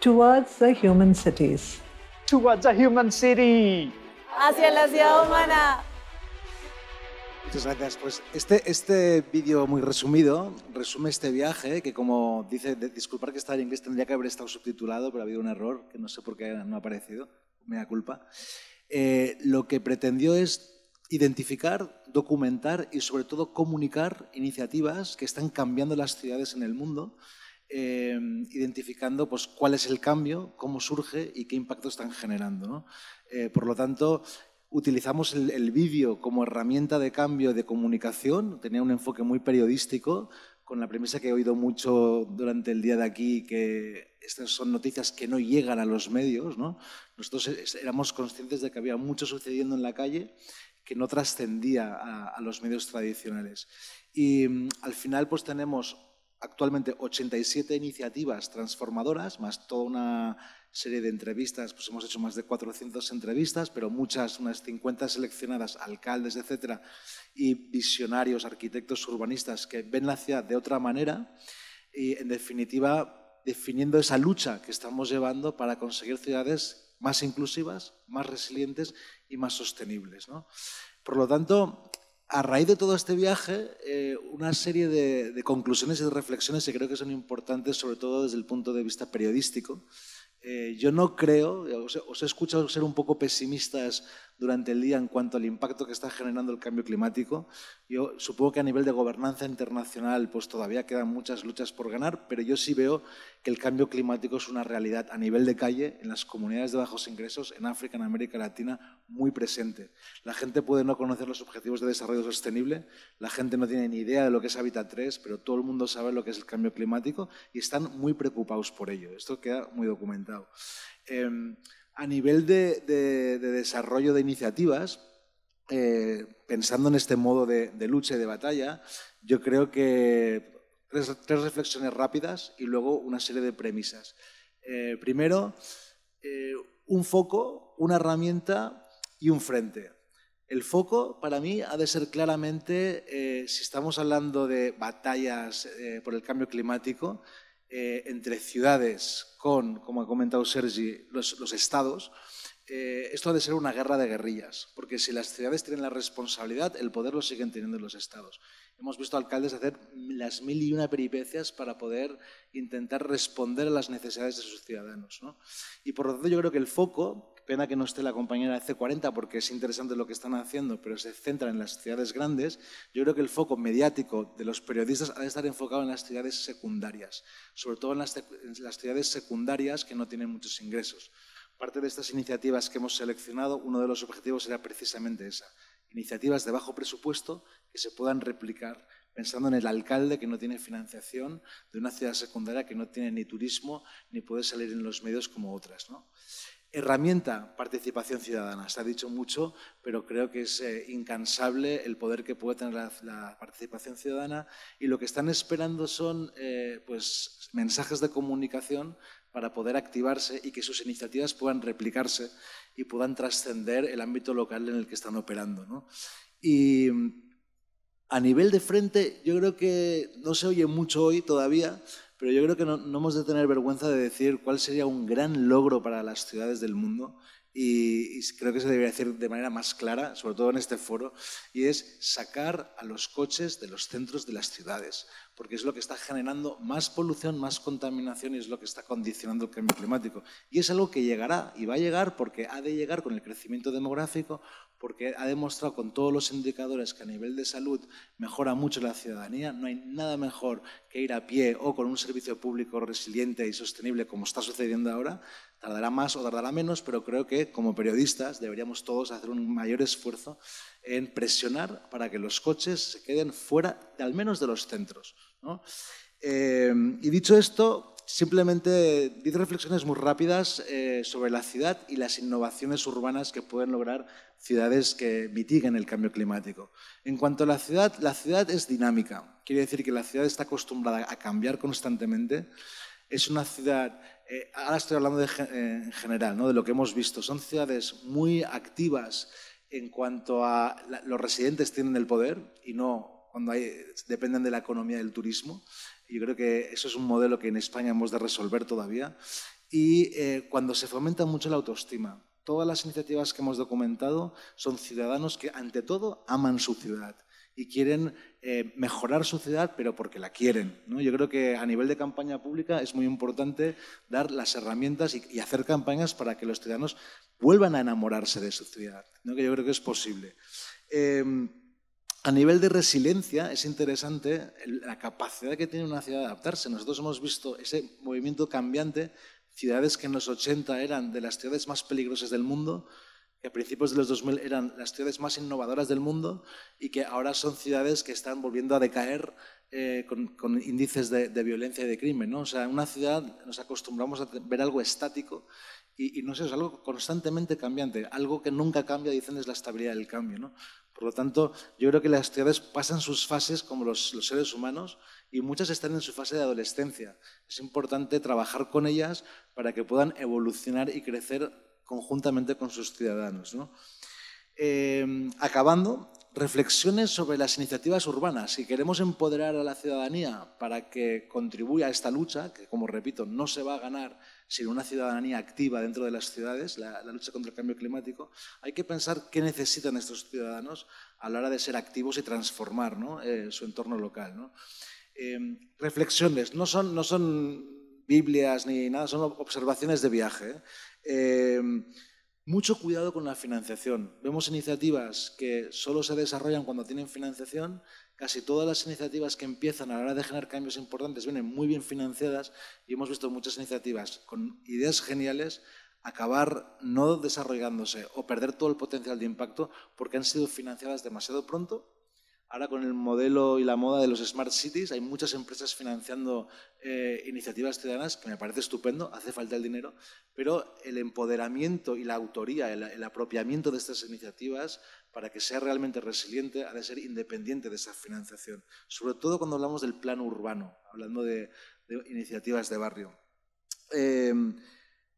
Towards the human cities. Towards the Human City. Hacia la ciudad humana. Muchas gracias. Pues este vídeo muy resumido resume este viaje que, como dice, disculpar que está en inglés, tendría que haber estado subtitulado, pero ha habido un error que no sé por qué no ha aparecido, mea culpa. Lo que pretendió es identificar, documentar y sobre todo comunicar iniciativas que están cambiando las ciudades en el mundo, identificando pues, cuál es el cambio, cómo surge y qué impacto están generando, ¿no? Por lo tanto, utilizamos el vídeo como herramienta de cambio de comunicación, tenía un enfoque muy periodístico, con la premisa que he oído mucho durante el día de aquí, que estas son noticias que no llegan a los medios, ¿no? Nosotros éramos conscientes de que había mucho sucediendo en la calle que no trascendía a los medios tradicionales. Y al final pues tenemos actualmente 87 iniciativas transformadoras, más toda una serie de entrevistas, pues hemos hecho más de 400 entrevistas, pero muchas, unas 50 seleccionadas, alcaldes, etcétera, y visionarios, arquitectos, urbanistas que ven la ciudad de otra manera y, en definitiva, definiendo esa lucha que estamos llevando para conseguir ciudades más inclusivas, más resilientes y más sostenibles, ¿no? Por lo tanto, a raíz de todo este viaje, una serie de conclusiones y de reflexiones que creo que son importantes, sobre todo desde el punto de vista periodístico. Yo no creo, os he escuchado ser un poco pesimistas durante el día en cuanto al impacto que está generando el cambio climático. Yo supongo que a nivel de gobernanza internacional pues todavía quedan muchas luchas por ganar, pero yo sí veo que el cambio climático es una realidad a nivel de calle, en las comunidades de bajos ingresos, en África, en América Latina, muy presente. La gente puede no conocer los objetivos de desarrollo sostenible, la gente no tiene ni idea de lo que es Hábitat 3, pero todo el mundo sabe lo que es el cambio climático y están muy preocupados por ello. Esto queda muy documentado. A nivel de desarrollo de iniciativas, pensando en este modo de lucha y de batalla, yo creo que tres reflexiones rápidas y luego una serie de premisas. Primero, un foco, una herramienta y un frente. El foco, para mí, ha de ser claramente, si estamos hablando de batallas por el cambio climático, entre ciudades con, como ha comentado Sergi, los estados, esto ha de ser una guerra de guerrillas, porque si las ciudades tienen la responsabilidad, el poder lo siguen teniendo los estados. Hemos visto alcaldes hacer las 1001 peripecias para poder intentar responder a las necesidades de sus ciudadanos, ¿no? Y por lo tanto yo creo que el foco, pena que no esté la compañera de C40 porque es interesante lo que están haciendo, pero se centra en las ciudades grandes, yo creo que el foco mediático de los periodistas ha de estar enfocado en las ciudades secundarias, sobre todo en las ciudades secundarias que no tienen muchos ingresos. Parte de estas iniciativas que hemos seleccionado, uno de los objetivos era precisamente esa. Iniciativas de bajo presupuesto que se puedan replicar, pensando en el alcalde que no tiene financiación, de una ciudad secundaria que no tiene ni turismo ni puede salir en los medios como otras, ¿no? Herramienta, participación ciudadana. Se ha dicho mucho, pero creo que es incansable el poder que puede tener la participación ciudadana y lo que están esperando son pues, mensajes de comunicación para poder activarse y que sus iniciativas puedan replicarse y puedan trascender el ámbito local en el que están operando, ¿no? Y a nivel de frente, yo creo que no se oye mucho hoy todavía, pero yo creo que no hemos de tener vergüenza de decir cuál sería un gran logro para las ciudades del mundo y creo que se debería decir de manera más clara, sobre todo en este foro, y es sacar a los coches de los centros de las ciudades, porque es lo que está generando más polución, más contaminación y es lo que está condicionando el cambio climático. Y es algo que llegará y va a llegar porque ha de llegar con el crecimiento demográfico, porque ha demostrado con todos los indicadores que a nivel de salud mejora mucho la ciudadanía. No hay nada mejor que ir a pie o con un servicio público resiliente y sostenible como está sucediendo ahora. Tardará más o tardará menos, pero creo que como periodistas deberíamos todos hacer un mayor esfuerzo en presionar para que los coches se queden fuera, al menos de los centros, ¿no? Y dicho esto, simplemente 10 reflexiones muy rápidas sobre la ciudad y las innovaciones urbanas que pueden lograr ciudades que mitiguen el cambio climático. En cuanto a la ciudad es dinámica. Quiere decir que la ciudad está acostumbrada a cambiar constantemente. Es una ciudad, ahora estoy hablando en general, ¿no? De lo que hemos visto. Son ciudades muy activas en cuanto a los residentes tienen el poder y no cuando dependen de la economía del turismo. Yo creo que eso es un modelo que en España hemos de resolver todavía. Y cuando se fomenta mucho la autoestima. Todas las iniciativas que hemos documentado son ciudadanos que, ante todo, aman su ciudad y quieren mejorar su ciudad, pero porque la quieren, ¿no? Yo creo que a nivel de campaña pública es muy importante dar las herramientas y hacer campañas para que los ciudadanos vuelvan a enamorarse de su ciudad, ¿no? Que yo creo que es posible. A nivel de resiliencia es interesante la capacidad que tiene una ciudad de adaptarse. Nosotros hemos visto ese movimiento cambiante, ciudades que en los 80 eran de las ciudades más peligrosas del mundo, que a principios de los 2000 eran las ciudades más innovadoras del mundo y que ahora son ciudades que están volviendo a decaer con índices de violencia y de crimen, ¿no? O sea, en una ciudad nos acostumbramos a ver algo estático y no sé, es algo constantemente cambiante. Algo que nunca cambia, dicen, es la estabilidad del cambio, ¿no? Por lo tanto, yo creo que las ciudades pasan sus fases como los seres humanos y muchas están en su fase de adolescencia. Es importante trabajar con ellas para que puedan evolucionar y crecer conjuntamente con sus ciudadanos, ¿no? Acabando, reflexiones sobre las iniciativas urbanas. Si queremos empoderar a la ciudadanía para que contribuya a esta lucha, que como repito, no se va a ganar sin una ciudadanía activa dentro de las ciudades, la lucha contra el cambio climático, hay que pensar qué necesitan estos ciudadanos a la hora de ser activos y transformar, ¿no? Su entorno local, ¿no? Reflexiones, no son Biblias ni nada, son observaciones de viaje, mucho cuidado con la financiación. Vemos iniciativas que solo se desarrollan cuando tienen financiación. Casi todas las iniciativas que empiezan a la hora de generar cambios importantes vienen muy bien financiadas y hemos visto muchas iniciativas con ideas geniales acabar no desarrollándose o perder todo el potencial de impacto porque han sido financiadas demasiado pronto. Ahora con el modelo y la moda de los Smart Cities hay muchas empresas financiando iniciativas ciudadanas, que me parece estupendo, hace falta el dinero, pero el empoderamiento y la autoría, el apropiamiento de estas iniciativas para que sea realmente resiliente ha de ser independiente de esa financiación, sobre todo cuando hablamos del plano urbano, hablando de iniciativas de barrio.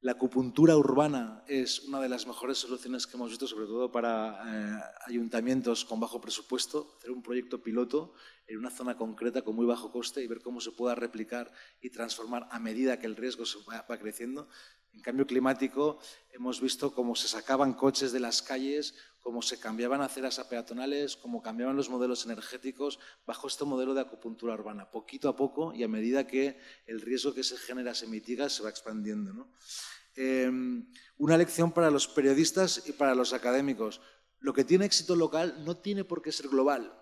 La acupuntura urbana es una de las mejores soluciones que hemos visto, sobre todo para ayuntamientos con bajo presupuesto, hacer un proyecto piloto en una zona concreta con muy bajo coste y ver cómo se pueda replicar y transformar a medida que el riesgo va creciendo. En cambio climático hemos visto cómo se sacaban coches de las calles, cómo se cambiaban aceras a peatonales, cómo cambiaban los modelos energéticos bajo este modelo de acupuntura urbana. Poquito a poco y a medida que el riesgo que se genera se mitiga, se va expandiendo, ¿no? Una lección para los periodistas y para los académicos. Lo que tiene éxito local no tiene por qué ser global.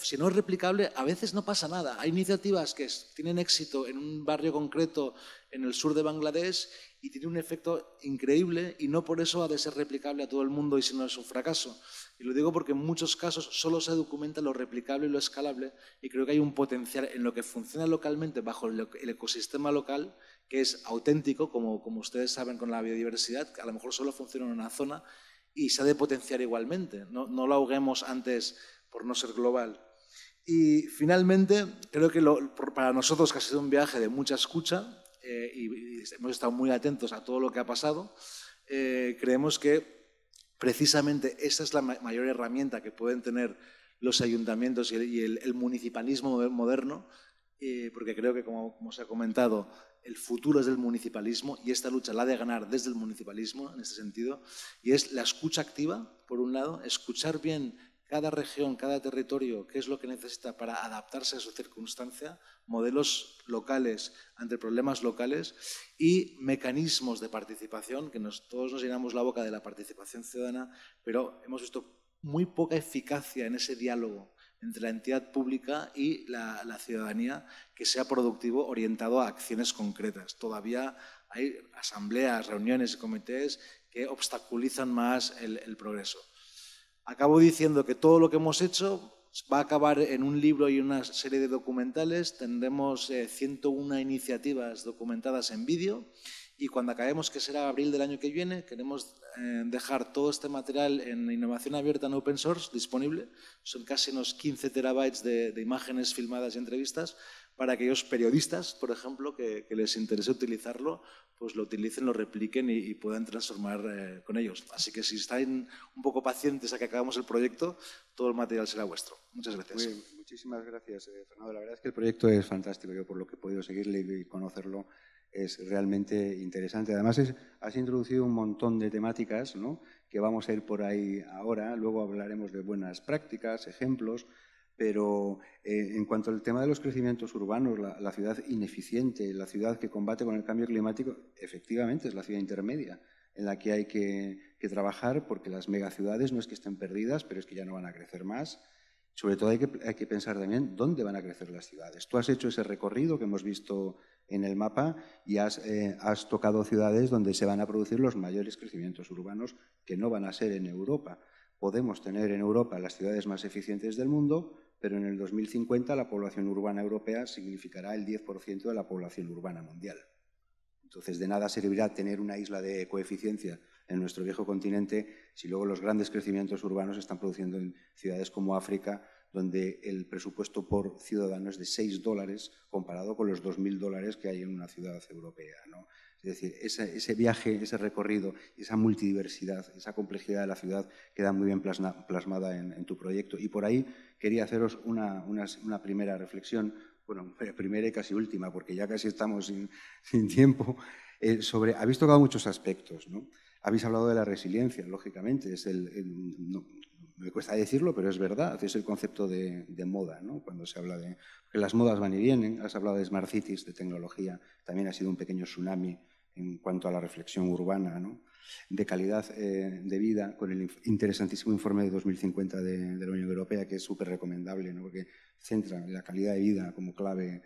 Si no es replicable, a veces no pasa nada. Hay iniciativas que tienen éxito en un barrio concreto en el sur de Bangladesh y tienen un efecto increíble y no por eso ha de ser replicable a todo el mundo y si no es un fracaso. Y lo digo porque en muchos casos solo se documenta lo replicable y lo escalable y creo que hay un potencial en lo que funciona localmente bajo el ecosistema local que es auténtico, como ustedes saben con la biodiversidad, que a lo mejor solo funciona en una zona y se ha de potenciar igualmente. No lo ahoguemos antes por no ser global. Y finalmente, creo que para nosotros que ha sido un viaje de mucha escucha y hemos estado muy atentos a todo lo que ha pasado, creemos que precisamente esa es la mayor herramienta que pueden tener los ayuntamientos y el municipalismo moderno, porque creo que, como se ha comentado, el futuro es del municipalismo y esta lucha la ha de ganar desde el municipalismo en este sentido, y es la escucha activa, por un lado, escuchar bien cada región, cada territorio, qué es lo que necesita para adaptarse a su circunstancia, modelos locales ante problemas locales y mecanismos de participación, que todos nos llenamos la boca de la participación ciudadana, pero hemos visto muy poca eficacia en ese diálogo entre la entidad pública y la ciudadanía que sea productivo orientado a acciones concretas. Todavía hay asambleas, reuniones y comités que obstaculizan más el progreso. Acabo diciendo que todo lo que hemos hecho va a acabar en un libro y una serie de documentales. Tendremos 101 iniciativas documentadas en vídeo y cuando acabemos, que será abril del año que viene, queremos dejar todo este material en innovación abierta en open source disponible. Son casi unos 15 terabytes de imágenes filmadas y entrevistas para aquellos periodistas, por ejemplo, que les interese utilizarlo, pues lo utilicen, lo repliquen y puedan transformar con ellos. Así que si están un poco pacientes a que acabemos el proyecto, todo el material será vuestro. Muchas gracias. Muy bien, muchísimas gracias, Fernando. La verdad es que el proyecto es fantástico. Yo, por lo que he podido seguirle y conocerlo, es realmente interesante. Además, has introducido un montón de temáticas, ¿no?, que vamos a ir por ahí ahora. Luego hablaremos de buenas prácticas, ejemplos. Pero en cuanto al tema de los crecimientos urbanos, la ciudad ineficiente, la ciudad que combate con el cambio climático, efectivamente es la ciudad intermedia en la que hay que trabajar, porque las megaciudades no es que estén perdidas, pero es que ya no van a crecer más. Sobre todo hay que pensar también dónde van a crecer las ciudades. Tú has hecho ese recorrido que hemos visto en el mapa y has tocado ciudades donde se van a producir los mayores crecimientos urbanos, que no van a ser en Europa. Podemos tener en Europa las ciudades más eficientes del mundo, pero en el 2050 la población urbana europea significará el 10% de la población urbana mundial. Entonces, de nada servirá tener una isla de coeficiencia en nuestro viejo continente si luego los grandes crecimientos urbanos se están produciendo en ciudades como África, donde el presupuesto por ciudadano es de $6 comparado con los $2.000 que hay en una ciudad europea, ¿no? Es decir, ese viaje, ese recorrido, esa multidiversidad, esa complejidad de la ciudad queda muy bien plasmada en tu proyecto. Y por ahí quería haceros una primera reflexión, bueno, primera y casi última, porque ya casi estamos sin tiempo, habéis tocado muchos aspectos, ¿no? Habéis hablado de la resiliencia, lógicamente, no, me cuesta decirlo, pero es verdad, es el concepto de moda, ¿no? Cuando se habla de que las modas van y vienen, has hablado de Smart Cities, de tecnología, también ha sido un pequeño tsunami en cuanto a la reflexión urbana, ¿no?, de calidad de vida, con el interesantísimo informe de 2050 de la Unión Europea, que es súper recomendable, ¿no?, porque centra la calidad de vida como clave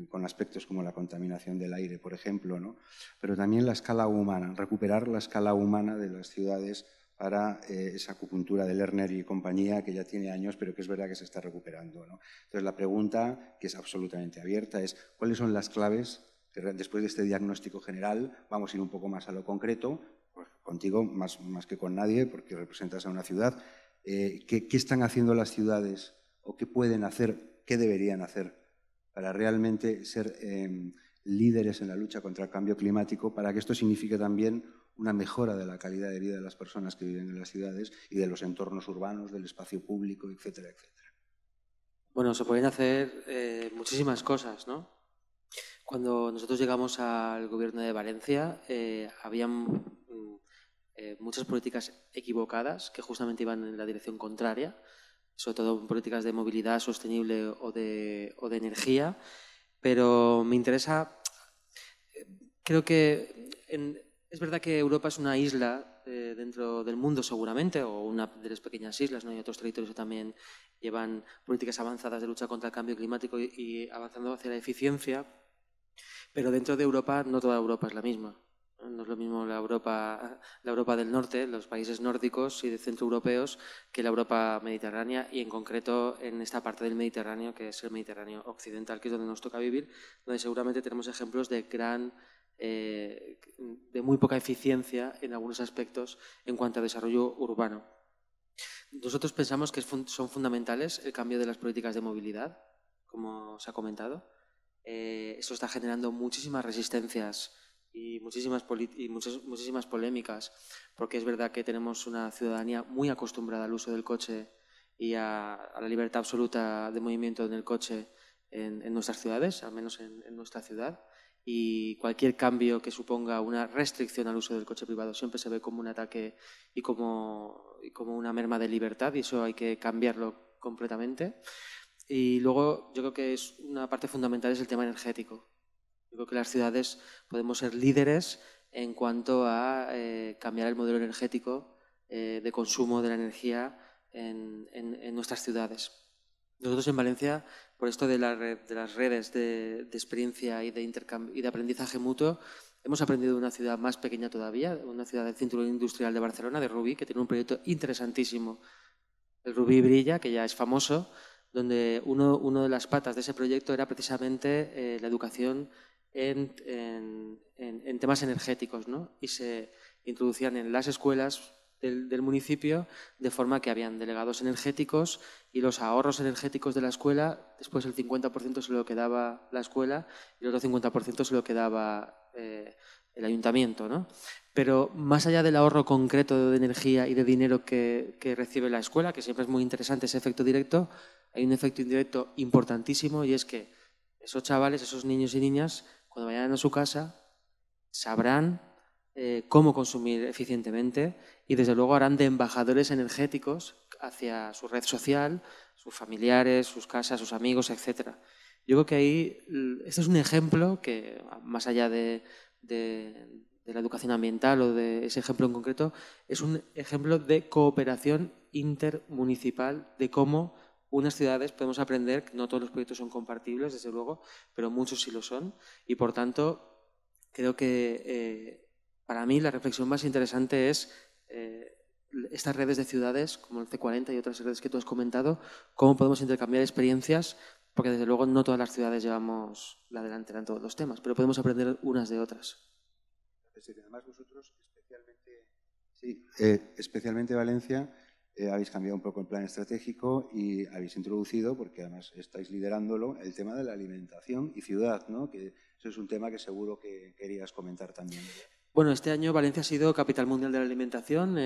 con aspectos como la contaminación del aire, por ejemplo, ¿no?, pero también la escala humana, recuperar la escala humana de las ciudades para esa acupuntura de Lerner y compañía, que ya tiene años, pero que es verdad que se está recuperando, ¿no? Entonces, la pregunta, que es absolutamente abierta, es ¿cuáles son las claves? Que después de este diagnóstico general, vamos a ir un poco más a lo concreto, pues contigo más que con nadie, porque representas a una ciudad. ¿Qué están haciendo las ciudades o qué pueden hacer, qué deberían hacer para realmente ser líderes en la lucha contra el cambio climático, para que esto signifique también una mejora de la calidad de vida de las personas que viven en las ciudades y de los entornos urbanos, del espacio público, etcétera, etcétera. Bueno, se pueden hacer muchísimas cosas, ¿no? Cuando nosotros llegamos al gobierno de Valencia, habían muchas políticas equivocadas que justamente iban en la dirección contraria, sobre todo políticas de movilidad sostenible o de energía, pero me interesa, creo que es verdad que Europa es una isla dentro del mundo seguramente, o una de las pequeñas islas, ¿no? Y otros territorios que también llevan políticas avanzadas de lucha contra el cambio climático y avanzando hacia la eficiencia, pero dentro de Europa no toda Europa es la misma. No es lo mismo la Europa del norte, los países nórdicos y de centroeuropeos, que la Europa mediterránea y en concreto en esta parte del Mediterráneo, que es el Mediterráneo occidental, que es donde nos toca vivir, donde seguramente tenemos ejemplos de muy poca eficiencia en algunos aspectos en cuanto a desarrollo urbano. Nosotros pensamos que son fundamentales el cambio de las políticas de movilidad, como se ha comentado. Eso está generando muchísimas resistencias y muchísimas polémicas, porque es verdad que tenemos una ciudadanía muy acostumbrada al uso del coche y a la libertad absoluta de movimiento en el coche en nuestras ciudades, al menos en nuestra ciudad, y cualquier cambio que suponga una restricción al uso del coche privado siempre se ve como un ataque y como una merma de libertad, y eso hay que cambiarlo completamente. Y luego yo creo que es una parte fundamental es el tema energético. Yo creo que las ciudades podemos ser líderes en cuanto a cambiar el modelo energético de consumo de la energía en nuestras ciudades. Nosotros en Valencia, por esto de las redes de experiencia y de intercambio y de aprendizaje mutuo, hemos aprendido de una ciudad más pequeña todavía, una ciudad del Cinturón Industrial de Barcelona, de Rubí, que tiene un proyecto interesantísimo, el Rubí Brilla, que ya es famoso, donde una de las patas de ese proyecto era precisamente la educación en temas energéticos, ¿no? Y se introducían en las escuelas del municipio de forma que habían delegados energéticos y los ahorros energéticos de la escuela, después el 50% se lo quedaba la escuela y el otro 50% se lo quedaba el ayuntamiento, ¿no? Pero más allá del ahorro concreto de energía y de dinero que recibe la escuela, que siempre es muy interesante ese efecto directo, hay un efecto indirecto importantísimo, y es que esos chavales, esos niños y niñas, cuando vayan a su casa, sabrán cómo consumir eficientemente y desde luego harán de embajadores energéticos hacia su red social, sus familiares, sus casas, sus amigos, etc. Yo creo que ahí, este es un ejemplo que, más allá de la educación ambiental o de ese ejemplo en concreto, es un ejemplo de cooperación intermunicipal, de cómo unas ciudades podemos aprender, no todos los proyectos son compartibles, desde luego, pero muchos sí lo son, y por tanto creo que para mí la reflexión más interesante es estas redes de ciudades, como el C40 y otras redes que tú has comentado, cómo podemos intercambiar experiencias, porque desde luego no todas las ciudades llevamos la delantera en todos los temas, pero podemos aprender unas de otras. Además vosotros, especialmente Valencia, habéis cambiado un poco el plan estratégico y habéis introducido, porque además estáis liderándolo, el tema de la alimentación y ciudad, ¿no? Que eso es un tema que seguro que querías comentar también. Bueno, este año Valencia ha sido Capital Mundial de la Alimentación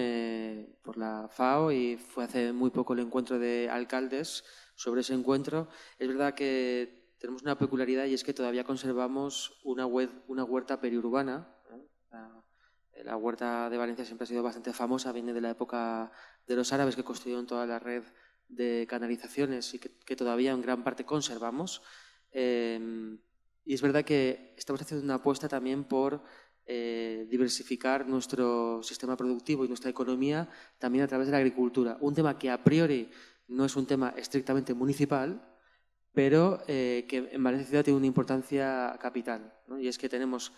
por la FAO y fue hace muy poco el encuentro de alcaldes sobre ese encuentro. Es verdad que tenemos una peculiaridad y es que todavía conservamos una huerta periurbana. La huerta de Valencia siempre ha sido bastante famosa, viene de la época de los árabes que construyeron toda la red de canalizaciones y que todavía en gran parte conservamos. Y es verdad que estamos haciendo una apuesta también por diversificar nuestro sistema productivo y nuestra economía también a través de la agricultura. Un tema que a priori no es un tema estrictamente municipal, pero que en Valencia Ciudad tiene una importancia capital, ¿no? Y es que tenemos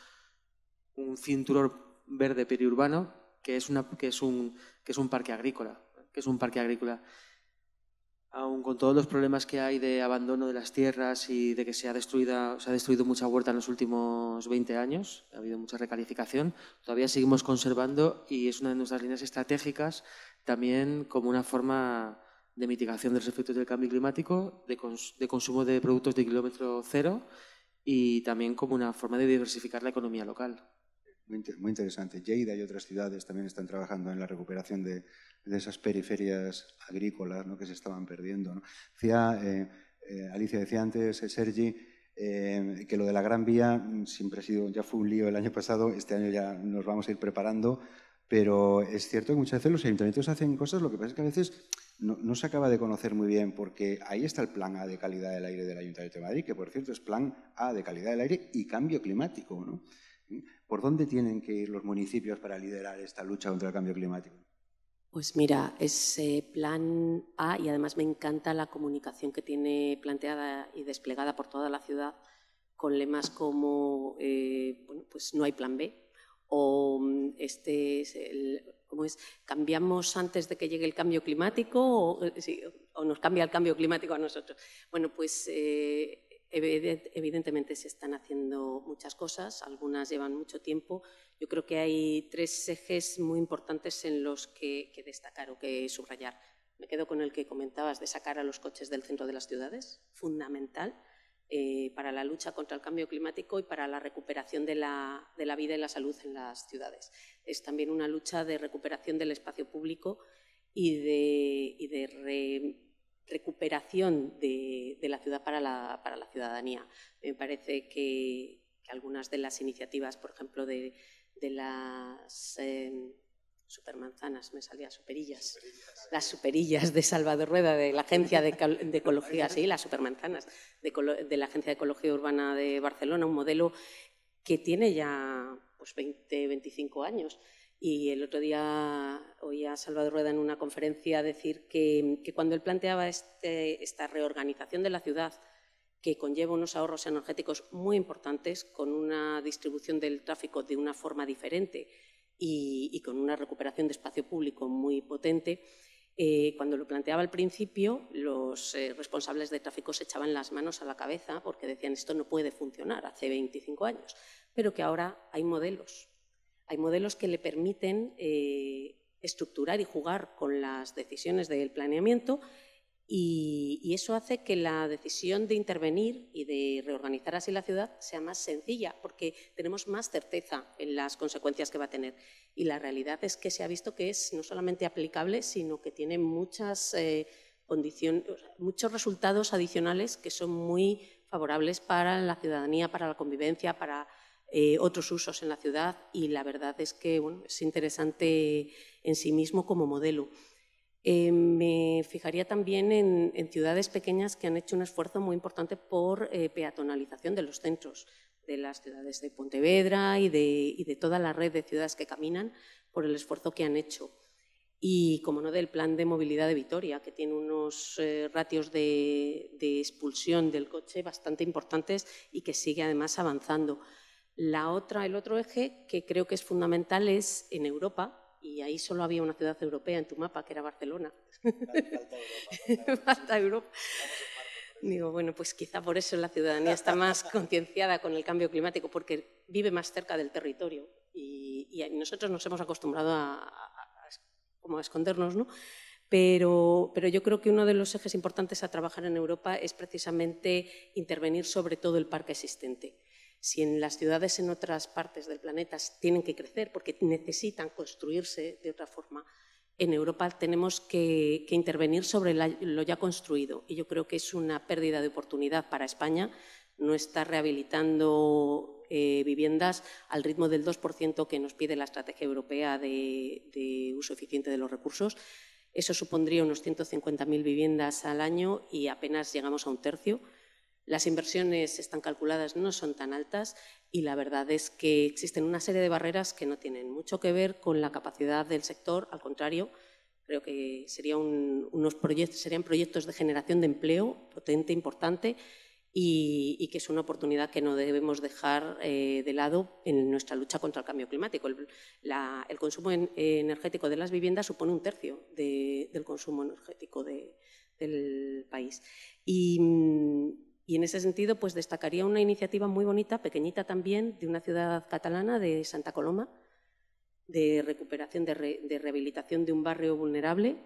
un cinturón verde periurbano que es un parque agrícola, Aun con todos los problemas que hay de abandono de las tierras y de que se ha destruido mucha huerta en los últimos 20 años, ha habido mucha recalificación, todavía seguimos conservando y es una de nuestras líneas estratégicas también como una forma de mitigación de los efectos del cambio climático, de consumo de productos de kilómetro cero y también como una forma de diversificar la economía local. Muy interesante. Lleida y otras ciudades también están trabajando en la recuperación de esas periferias agrícolas, ¿no?, que se estaban perdiendo, ¿no? Alicia decía antes, Sergi, que lo de la Gran Vía siempre ha sido, ya fue un lío el año pasado, este año ya nos vamos a ir preparando, pero es cierto que muchas veces los ayuntamientos hacen cosas, lo que pasa es que a veces no se acaba de conocer muy bien, porque ahí está el Plan A de calidad del aire del Ayuntamiento de Madrid, que por cierto es Plan A de calidad del aire y cambio climático, ¿no? ¿Por dónde tienen que ir los municipios para liderar esta lucha contra el cambio climático? Pues mira, es Plan A y además me encanta la comunicación que tiene planteada y desplegada por toda la ciudad con lemas como bueno, pues no hay Plan B o ¿cómo es? ¿Cambiamos antes de que llegue el cambio climático o nos cambia el cambio climático a nosotros? Bueno, pues evidentemente se están haciendo muchas cosas, algunas llevan mucho tiempo. Yo creo que hay 3 ejes muy importantes en los que destacar o que subrayar. Me quedo con el que comentabas de sacar a los coches del centro de las ciudades, fundamental para la lucha contra el cambio climático y para la recuperación de la vida y la salud en las ciudades. Es también una lucha de recuperación del espacio público y de recuperación de la ciudad para la ciudadanía. Me parece que algunas de las iniciativas, por ejemplo, de las supermanzanas, me salía superillas, las superillas de Salvador Rueda, de la Agencia de Ecología, sí, las supermanzanas de la Agencia de Ecología Urbana de Barcelona, un modelo que tiene ya pues 25 años. Y el otro día oí a Salvador Rueda en una conferencia decir que cuando él planteaba esta reorganización de la ciudad, que conlleva unos ahorros energéticos muy importantes, con una distribución del tráfico de una forma diferente y con una recuperación de espacio público muy potente, cuando lo planteaba al principio, los responsables de tráfico se echaban las manos a la cabeza porque decían esto no puede funcionar hace 25 años, pero que ahora hay modelos que le permiten estructurar y jugar con las decisiones del planeamiento y eso hace que la decisión de intervenir y de reorganizar así la ciudad sea más sencilla porque tenemos más certeza en las consecuencias que va a tener. Y la realidad es que se ha visto que es no solamente aplicable, sino que tiene muchas condiciones, muchos resultados adicionales que son muy favorables para la ciudadanía, para la convivencia, para otros usos en la ciudad y la verdad es que bueno, es interesante en sí mismo como modelo. Me fijaría también en ciudades pequeñas que han hecho un esfuerzo muy importante por peatonalización de los centros de las ciudades de Pontevedra y de toda la red de ciudades que caminan por el esfuerzo que han hecho. Y, como no, del plan de movilidad de Vitoria, que tiene unos ratios de expulsión del coche bastante importantes y que sigue además avanzando. El otro eje que creo que es fundamental es en Europa, y ahí solo había una ciudad europea en tu mapa, que era Barcelona. Falta Europa. Digo, bueno, pues quizá por eso la ciudadanía está más concienciada con el cambio climático, porque vive más cerca del territorio y nosotros nos hemos acostumbrado a escondernos, ¿no? Pero yo creo que uno de los ejes importantes a trabajar en Europa es precisamente intervenir sobre todo el parque existente. Si en las ciudades en otras partes del planeta tienen que crecer porque necesitan construirse de otra forma, en Europa tenemos que intervenir sobre lo ya construido y yo creo que es una pérdida de oportunidad para España no estar rehabilitando viviendas al ritmo del 2% que nos pide la Estrategia Europea de Uso Eficiente de los Recursos. Eso supondría unos 150.000 viviendas al año y apenas llegamos a un tercio. Las inversiones están calculadas, no son tan altas y la verdad es que existen una serie de barreras que no tienen mucho que ver con la capacidad del sector, al contrario, creo que serían proyectos de generación de empleo potente, importante y que es una oportunidad que no debemos dejar de lado en nuestra lucha contra el cambio climático. El consumo energético de las viviendas supone un tercio del consumo energético del país. Y en ese sentido, pues destacaría una iniciativa muy bonita, pequeñita también, de una ciudad catalana, de Santa Coloma, de recuperación, de rehabilitación de un barrio vulnerable,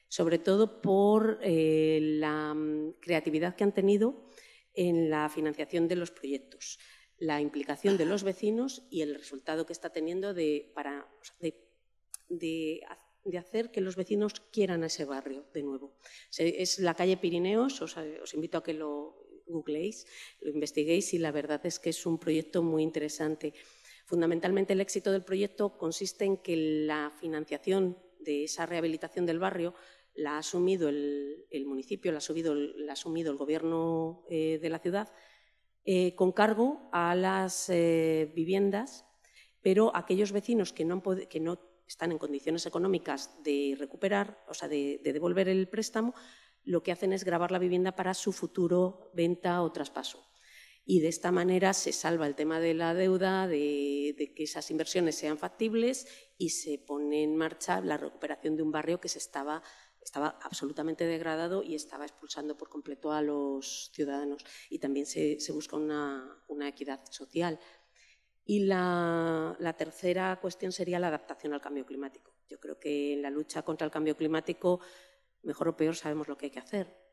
sobre todo por la creatividad que han tenido en la financiación de los proyectos, la implicación de los vecinos y el resultado que está teniendo de hacer que los vecinos quieran a ese barrio de nuevo. Es la calle Pirineos, os invito a que lo googleéis, lo investiguéis, y la verdad es que es un proyecto muy interesante. Fundamentalmente el éxito del proyecto consiste en que la financiación de esa rehabilitación del barrio la ha asumido el municipio, la ha asumido el gobierno de la ciudad, con cargo a las viviendas, pero aquellos vecinos que no están en condiciones económicas de recuperar, o sea, de devolver el préstamo, lo que hacen es gravar la vivienda para su futuro venta o traspaso. Y de esta manera se salva el tema de la deuda, de que esas inversiones sean factibles, y se pone en marcha la recuperación de un barrio que estaba absolutamente degradado y estaba expulsando por completo a los ciudadanos. Y también se busca una equidad social. Y la tercera cuestión sería la adaptación al cambio climático. Yo creo que en la lucha contra el cambio climático, mejor o peor, sabemos lo que hay que hacer.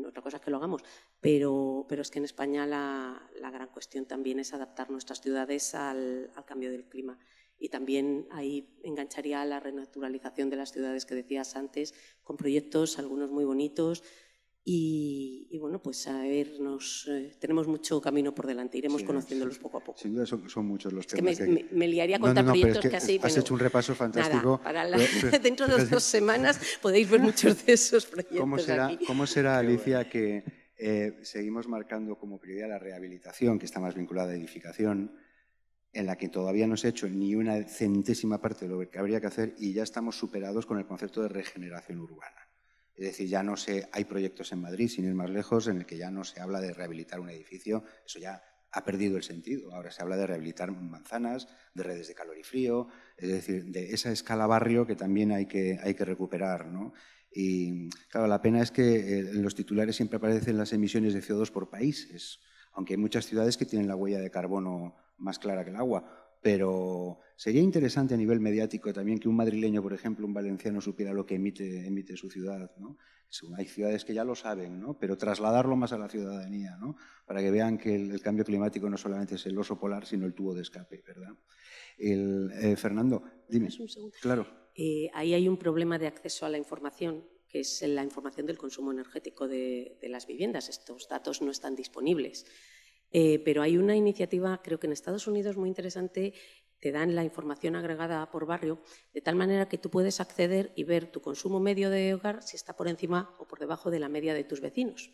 Otra cosa es que lo hagamos, pero es que en España la gran cuestión también es adaptar nuestras ciudades al cambio del clima. Y también ahí engancharía la renaturalización de las ciudades que decías antes, con proyectos, algunos muy bonitos. Y bueno, pues a ver, tenemos mucho camino por delante, iremos conociéndolos poco a poco. Sin duda son muchos los temas. Que me liaría a contar proyectos que así. Has hecho un repaso fantástico. Nada, dentro de 2 semanas podéis ver muchos de esos proyectos. ¿Cómo será, Alicia, que seguimos marcando como prioridad la rehabilitación, que está más vinculada a edificación, en la que todavía no se ha hecho ni una centésima parte de lo que habría que hacer, y ya estamos superados con el concepto de regeneración urbana? Es decir, ya no hay proyectos en Madrid, sin ir más lejos, en el que ya no se habla de rehabilitar un edificio. Eso ya ha perdido el sentido. Ahora se habla de rehabilitar manzanas, de redes de calor y frío, es decir, de esa escala barrio que también hay que recuperar, ¿no? Y claro, la pena es que en los titulares siempre aparecen las emisiones de CO2 por países, aunque hay muchas ciudades que tienen la huella de carbono más clara que el agua. Pero sería interesante a nivel mediático también que un madrileño, por ejemplo, un valenciano, supiera lo que emite su ciudad, ¿no? Hay ciudades que ya lo saben, ¿no? Pero trasladarlo más a la ciudadanía, ¿no? Para que vean que el cambio climático no solamente es el oso polar, sino el tubo de escape, ¿verdad? Fernando, dime. Un segundo. Claro. Ahí hay un problema de acceso a la información, que es la información del consumo energético de las viviendas. Estos datos no están disponibles. Pero hay una iniciativa, creo que en Estados Unidos, muy interesante. Te dan la información agregada por barrio, de tal manera que tú puedes acceder y ver tu consumo medio de hogar, si está por encima o por debajo de la media de tus vecinos.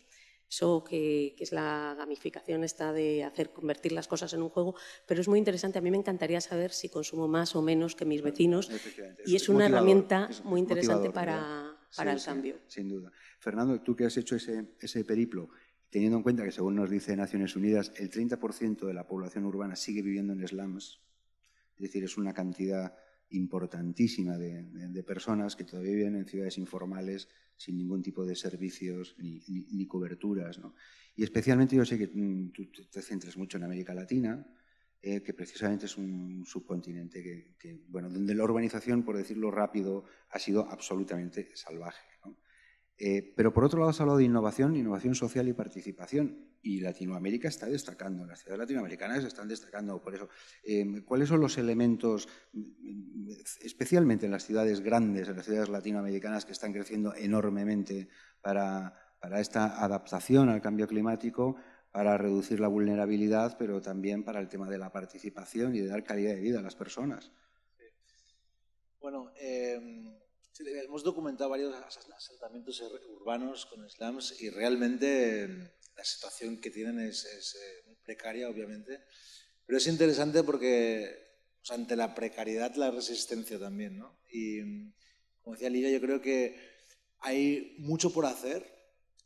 Eso que es la gamificación esta de convertir las cosas en un juego, pero es muy interesante. A mí me encantaría saber si consumo más o menos que mis vecinos, y es una herramienta muy interesante para el cambio. Sin duda. Fernando, tú que has hecho ese periplo, teniendo en cuenta que, según nos dice Naciones Unidas, el 30% de la población urbana sigue viviendo en slums, es decir, es una cantidad importantísima de personas que todavía viven en ciudades informales, sin ningún tipo de servicios ni coberturas, ¿no? Y especialmente yo sé que tú te centras mucho en América Latina, que precisamente es un subcontinente donde la urbanización, por decirlo rápido, ha sido absolutamente salvaje, ¿no? Pero por otro lado has hablado de innovación social y participación, y Latinoamérica está destacando, las ciudades latinoamericanas están destacando por eso. ¿Cuáles son los elementos, especialmente en las ciudades grandes, en las ciudades latinoamericanas, que están creciendo enormemente para esta adaptación al cambio climático, para reducir la vulnerabilidad, pero también para el tema de la participación y de dar calidad de vida a las personas? Bueno, hemos documentado varios asentamientos urbanos con slums, y realmente la situación que tienen es muy precaria, obviamente, pero es interesante porque ante la precariedad, la resistencia también, ¿no? Y como decía Lidia, yo creo que hay mucho por hacer,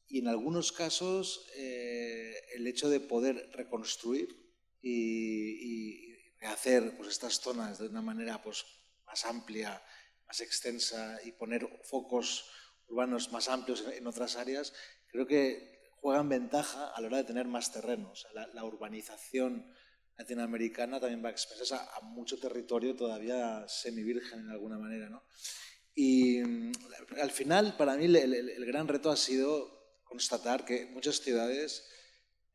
y en algunos casos el hecho de poder reconstruir y rehacer estas zonas de una manera más amplia, más extensa, y poner focos urbanos más amplios en otras áreas, creo que juegan ventaja a la hora de tener más terreno. O sea, la urbanización latinoamericana también va a expresarse a mucho territorio todavía semivirgen en alguna manera, ¿no? Y al final, para mí, el gran reto ha sido constatar que muchas ciudades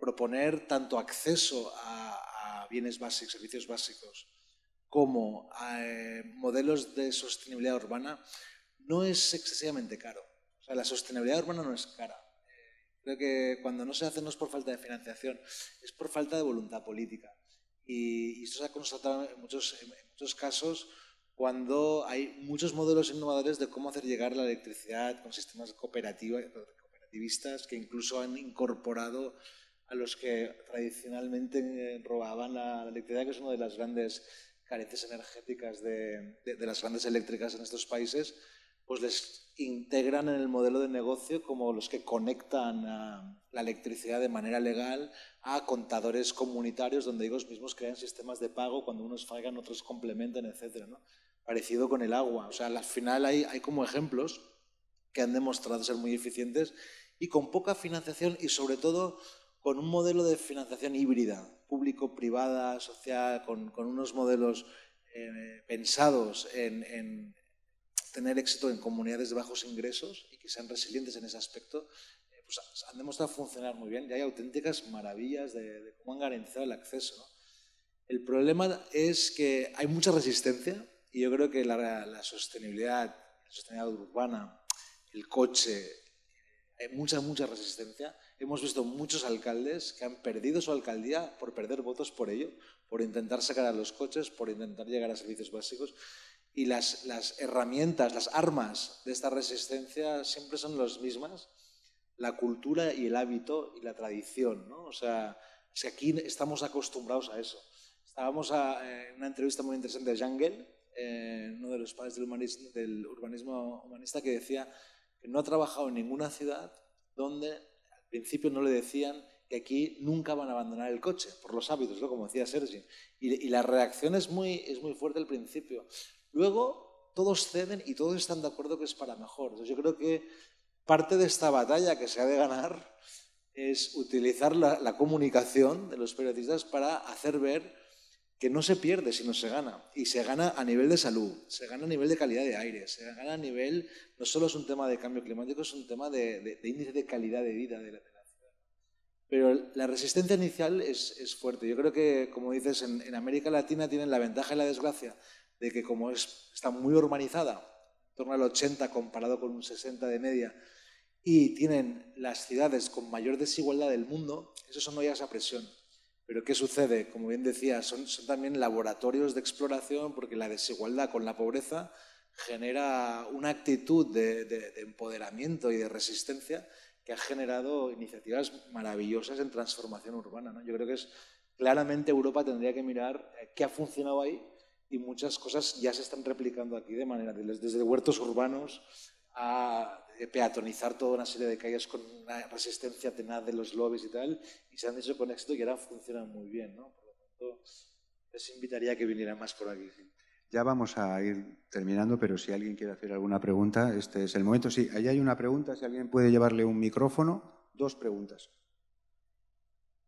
proponer tanto acceso a bienes básicos, servicios básicos, como a modelos de sostenibilidad urbana, no es excesivamente caro. O sea, la sostenibilidad urbana no es cara. Creo que cuando no se hace no es por falta de financiación, es por falta de voluntad política. Y esto se ha constatado en muchos casos cuando hay muchos modelos innovadores de cómo hacer llegar la electricidad con sistemas cooperativistas que incluso han incorporado a los que tradicionalmente robaban la electricidad, que es una de las grandes carencias energéticas de las grandes eléctricas en estos países, pues les integran en el modelo de negocio como los que conectan la electricidad de manera legal a contadores comunitarios donde ellos mismos crean sistemas de pago, cuando unos fallan otros complementan, etc., ¿no? Parecido con el agua. O sea, al final hay como ejemplos que han demostrado ser muy eficientes y con poca financiación y sobre todo con un modelo de financiación híbrida, público-privada, social, con unos modelos pensados en tener éxito en comunidades de bajos ingresos y que sean resilientes en ese aspecto, pues han demostrado funcionar muy bien y hay auténticas maravillas de cómo han garantizado el acceso, ¿no? El problema es que hay mucha resistencia y yo creo que la sostenibilidad urbana, el coche, hay mucha resistencia. Hemos visto muchos alcaldes que han perdido su alcaldía por perder votos por ello, por intentar sacar a los coches, por intentar llegar a servicios básicos. Y las herramientas, las armas de esta resistencia siempre son las mismas, la cultura y el hábito y la tradición, ¿no? O sea, es que aquí estamos acostumbrados a eso. Estábamos en una entrevista muy interesante de Jangel, uno de los padres del urbanismo humanista, que decía que no ha trabajado en ninguna ciudad donde al principio no le decían que aquí nunca van a abandonar el coche, por los hábitos, ¿no? Como decía Sergi. Y la reacción es muy fuerte al principio. Luego todos ceden y todos están de acuerdo que es para mejor. Entonces yo creo que parte de esta batalla que se ha de ganar es utilizar la comunicación de los periodistas para hacer ver que no se pierde, sino se gana. Y se gana a nivel de salud, se gana a nivel de calidad de aire, se gana a nivel, no solo es un tema de cambio climático, es un tema de índice de calidad de vida de la ciudad. Pero la resistencia inicial es fuerte. Yo creo que, como dices, en América Latina tienen la ventaja y la desgracia de que como está muy urbanizada, en torno al 80 comparado con un 60 de media, y tienen las ciudades con mayor desigualdad del mundo, eso son ollas a presión. Pero ¿qué sucede? Como bien decía, son también laboratorios de exploración porque la desigualdad con la pobreza genera una actitud de empoderamiento y de resistencia que ha generado iniciativas maravillosas en transformación urbana, ¿no? Yo creo que claramente Europa tendría que mirar qué ha funcionado ahí y muchas cosas ya se están replicando aquí de manera, desde huertos urbanos a peatonizar toda una serie de calles con una resistencia tenaz de los lobbies y tal, y se han hecho con éxito y ahora funcionan muy bien, ¿no? Por lo tanto, les invitaría a que vinieran más por aquí. Ya vamos a ir terminando, pero si alguien quiere hacer alguna pregunta, este es el momento. Sí, ahí hay una pregunta, si alguien puede llevarle un micrófono, 2 preguntas.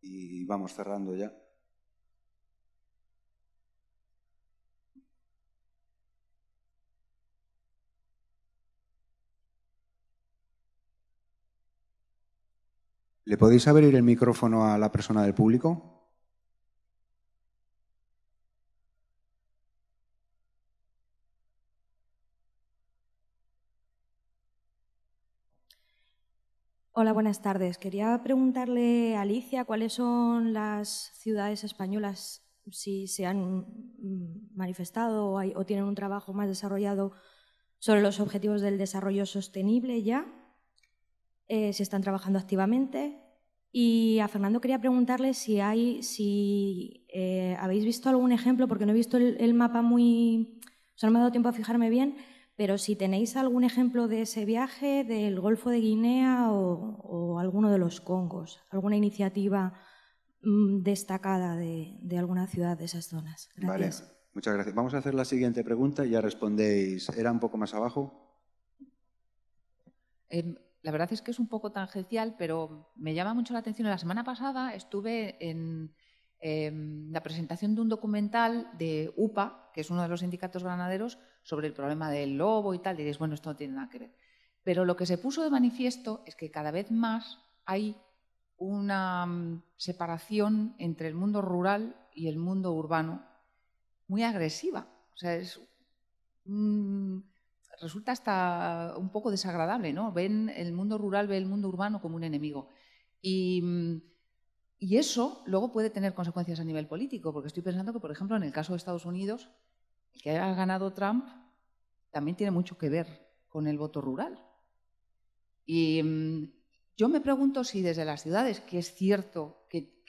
Y vamos cerrando ya. ¿Le podéis abrir el micrófono a la persona del público? Hola, buenas tardes. Quería preguntarle a Alicia cuáles son las ciudades españolas, si se han manifestado o tienen un trabajo más desarrollado sobre los objetivos del desarrollo sostenible ya, si están trabajando activamente. Y a Fernando quería preguntarle si habéis visto algún ejemplo, porque no he visto el mapa no me ha dado tiempo a fijarme bien, pero si tenéis algún ejemplo de ese viaje, del Golfo de Guinea o alguno de los Congos, alguna iniciativa destacada de alguna ciudad de esas zonas. Gracias. Vale, muchas gracias. Vamos a hacer la siguiente pregunta y ya respondéis. ¿Era un poco más abajo? La verdad es que es un poco tangencial, pero me llama mucho la atención. La semana pasada estuve en la presentación de un documental de UPA, que es uno de los sindicatos ganaderos, sobre el problema del lobo y tal. Diréis, bueno, esto no tiene nada que ver. Pero lo que se puso de manifiesto es que cada vez más hay una separación entre el mundo rural y el mundo urbano muy agresiva. O sea, resulta hasta un poco desagradable, ¿no? Ven el mundo rural, ve el mundo urbano como un enemigo. Y eso luego puede tener consecuencias a nivel político, porque estoy pensando que, por ejemplo, en el caso de Estados Unidos, el que haya ganado Trump también tiene mucho que ver con el voto rural. Y yo me pregunto si desde las ciudades, que es cierto que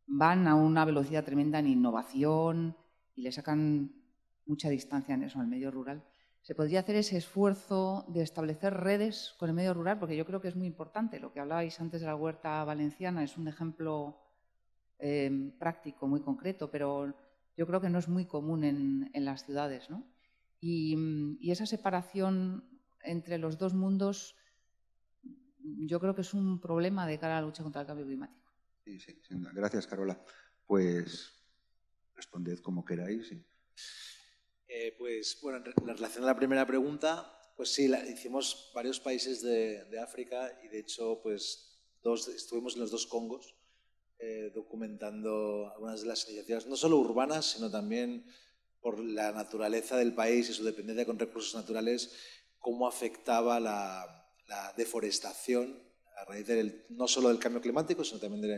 van a una velocidad tremenda en innovación y le sacan mucha distancia en eso al medio rural, se podría hacer ese esfuerzo de establecer redes con el medio rural, porque yo creo que es muy importante. Lo que hablabais antes de la huerta valenciana es un ejemplo práctico, muy concreto, pero yo creo que no es muy común en las ciudades, ¿no? Y esa separación entre los dos mundos yo creo que es un problema de cara a la lucha contra el cambio climático. Sí, sí, sin duda. Gracias, Carola. Pues responded como queráis. Sí. Pues bueno, en relación a la primera pregunta, pues sí, hicimos varios países de África y de hecho pues estuvimos en los 2 Congos documentando algunas de las iniciativas, no solo urbanas, sino también por la naturaleza del país y su dependencia con recursos naturales, cómo afectaba la deforestación a raíz no solo del cambio climático, sino también de la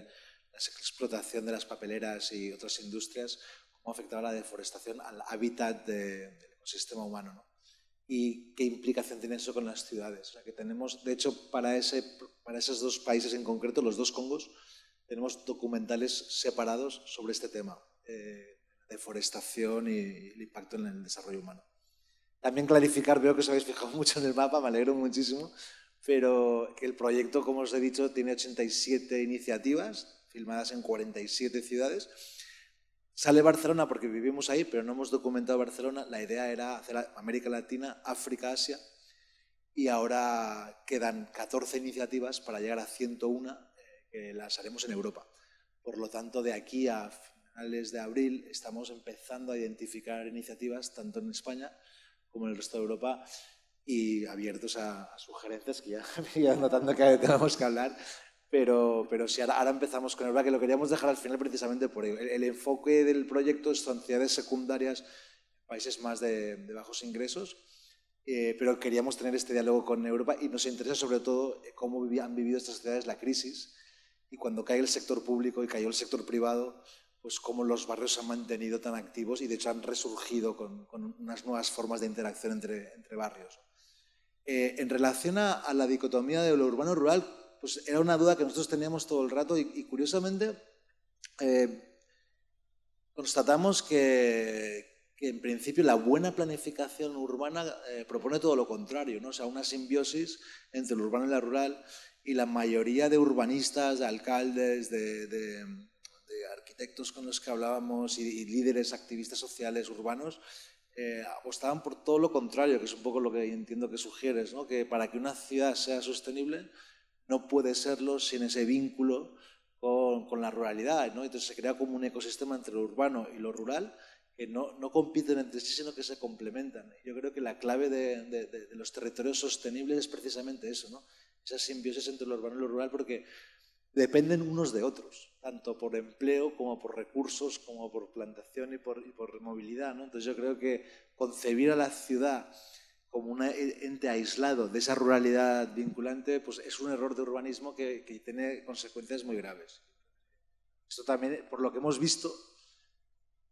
explotación de las papeleras y otras industrias, cómo afectaba la deforestación al hábitat del ecosistema humano, ¿no? Y qué implicación tiene eso con las ciudades. O sea, que tenemos, de hecho, para esos 2 países en concreto, los 2 Congos, tenemos documentales separados sobre este tema, deforestación y el impacto en el desarrollo humano. También clarificar, veo que os habéis fijado mucho en el mapa, me alegro muchísimo, pero que el proyecto, como os he dicho, tiene 87 iniciativas filmadas en 47 ciudades. Sale Barcelona porque vivimos ahí, pero no hemos documentado Barcelona. La idea era hacer América Latina, África, Asia, y ahora quedan 14 iniciativas para llegar a 101 que las haremos en Europa. Por lo tanto, de aquí a finales de abril estamos empezando a identificar iniciativas tanto en España como en el resto de Europa y abiertos a sugerencias, que ya me iba notando que tenemos que hablar. Pero sí, ahora empezamos con Europa, que lo queríamos dejar al final precisamente por ello. El enfoque del proyecto son ciudades secundarias, países más de bajos ingresos, pero queríamos tener este diálogo con Europa y nos interesa sobre todo cómo han vivido estas ciudades la crisis y cuando cae el sector público y cayó el sector privado, pues cómo los barrios se han mantenido tan activos y de hecho han resurgido con unas nuevas formas de interacción entre barrios. En relación a la dicotomía de lo urbano-rural, pues era una duda que nosotros teníamos todo el rato y curiosamente constatamos que en principio la buena planificación urbana propone todo lo contrario, ¿no? O sea, una simbiosis entre lo urbano y lo rural, y la mayoría de urbanistas, de alcaldes, de arquitectos con los que hablábamos y líderes activistas sociales urbanos apostaban por todo lo contrario, que es un poco lo que entiendo que sugieres, ¿no? Que para que una ciudad sea sostenible no puede serlo sin ese vínculo con la ruralidad, ¿no? Entonces se crea como un ecosistema entre lo urbano y lo rural que no compiten entre sí, sino que se complementan. Yo creo que la clave de los territorios sostenibles es precisamente eso, ¿no? Esa simbiosis entre lo urbano y lo rural, porque dependen unos de otros, tanto por empleo como por recursos, como por plantación y por movilidad, ¿no? Entonces yo creo que concebir a la ciudad como un ente aislado de esa ruralidad vinculante, pues es un error de urbanismo que tiene consecuencias muy graves. Esto también, por lo que hemos visto,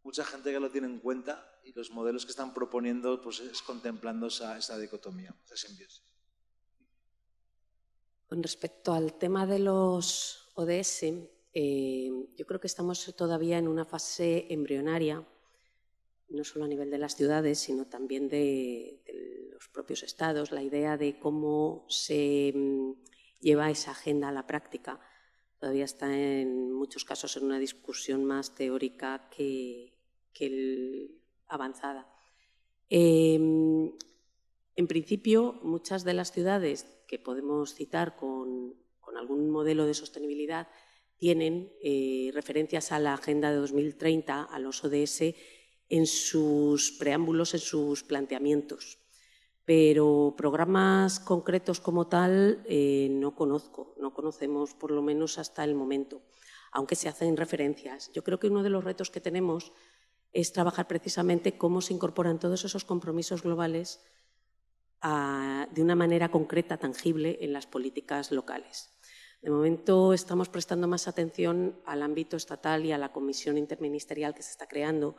mucha gente que lo tiene en cuenta y los modelos que están proponiendo pues es contemplando esa dicotomía, esa simbiosis. Con respecto al tema de los ODS, yo creo que estamos todavía en una fase embrionaria, no solo a nivel de las ciudades, sino también de los propios estados, la idea de cómo se lleva esa agenda a la práctica. Todavía está en muchos casos en una discusión más teórica que avanzada. En principio, muchas de las ciudades que podemos citar con algún modelo de sostenibilidad tienen referencias a la Agenda de 2030, a los ODS, en sus preámbulos, en sus planteamientos. pero programas concretos como tal no conocemos por lo menos hasta el momento, aunque se hacen referencias. Yo creo que uno de los retos que tenemos es trabajar precisamente cómo se incorporan todos esos compromisos globales de una manera concreta, tangible, en las políticas locales. De momento estamos prestando más atención al ámbito estatal y a la comisión interministerial que se está creando,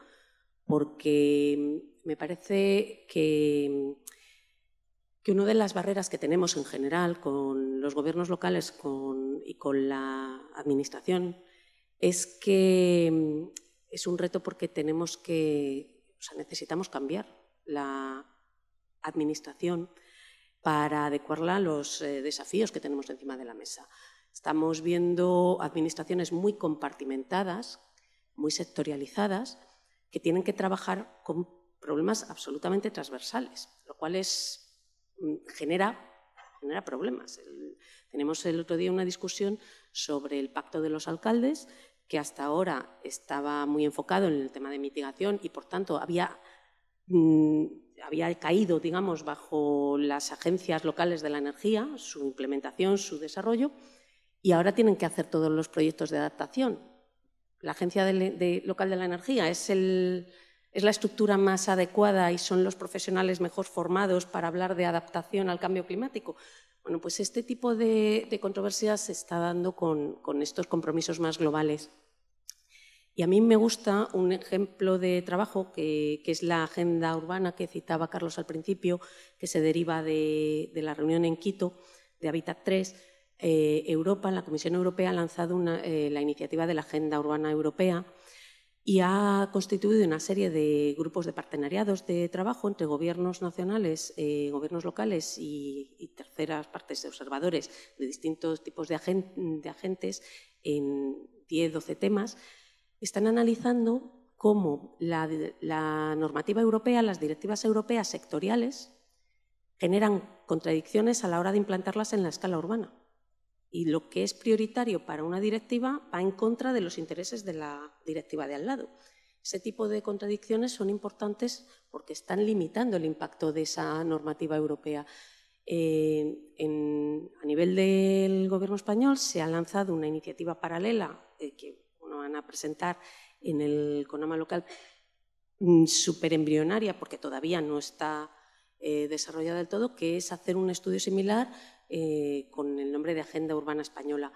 porque me parece que una de las barreras que tenemos en general con los gobiernos locales y con la administración es que es un reto porque necesitamos cambiar la administración para adecuarla a los desafíos que tenemos encima de la mesa. Estamos viendo administraciones muy compartimentadas, muy sectorializadas, que tienen que trabajar con problemas absolutamente transversales, lo cual genera problemas. Tenemos el otro día una discusión sobre el pacto de los alcaldes, que hasta ahora estaba muy enfocado en el tema de mitigación y, por tanto, había caído, digamos, bajo las agencias locales de la energía, su implementación, su desarrollo, y ahora tienen que hacer todos los proyectos de adaptación. La Agencia Local de la Energía es la estructura más adecuada y son los profesionales mejor formados para hablar de adaptación al cambio climático. Bueno, pues este tipo de controversias se está dando con estos compromisos más globales. Y a mí me gusta un ejemplo de trabajo que es la agenda urbana que citaba Carlos al principio, que se deriva de la reunión en Quito de Hábitat 3. La Comisión Europea ha lanzado la iniciativa de la Agenda Urbana Europea y ha constituido una serie de grupos de partenariados de trabajo entre gobiernos nacionales, gobiernos locales y terceras partes de observadores de distintos tipos de agentes en 10-12 temas. Están analizando cómo la normativa europea, las directivas europeas sectoriales, generan contradicciones a la hora de implantarlas en la escala urbana. Y lo que es prioritario para una directiva va en contra de los intereses de la directiva de al lado. Ese tipo de contradicciones son importantes porque están limitando el impacto de esa normativa europea. A nivel del Gobierno español se ha lanzado una iniciativa paralela que van a presentar en el CONAMA local, superembrionaria porque todavía no está desarrollada del todo, que es hacer un estudio similar con el nombre de Agenda Urbana Española.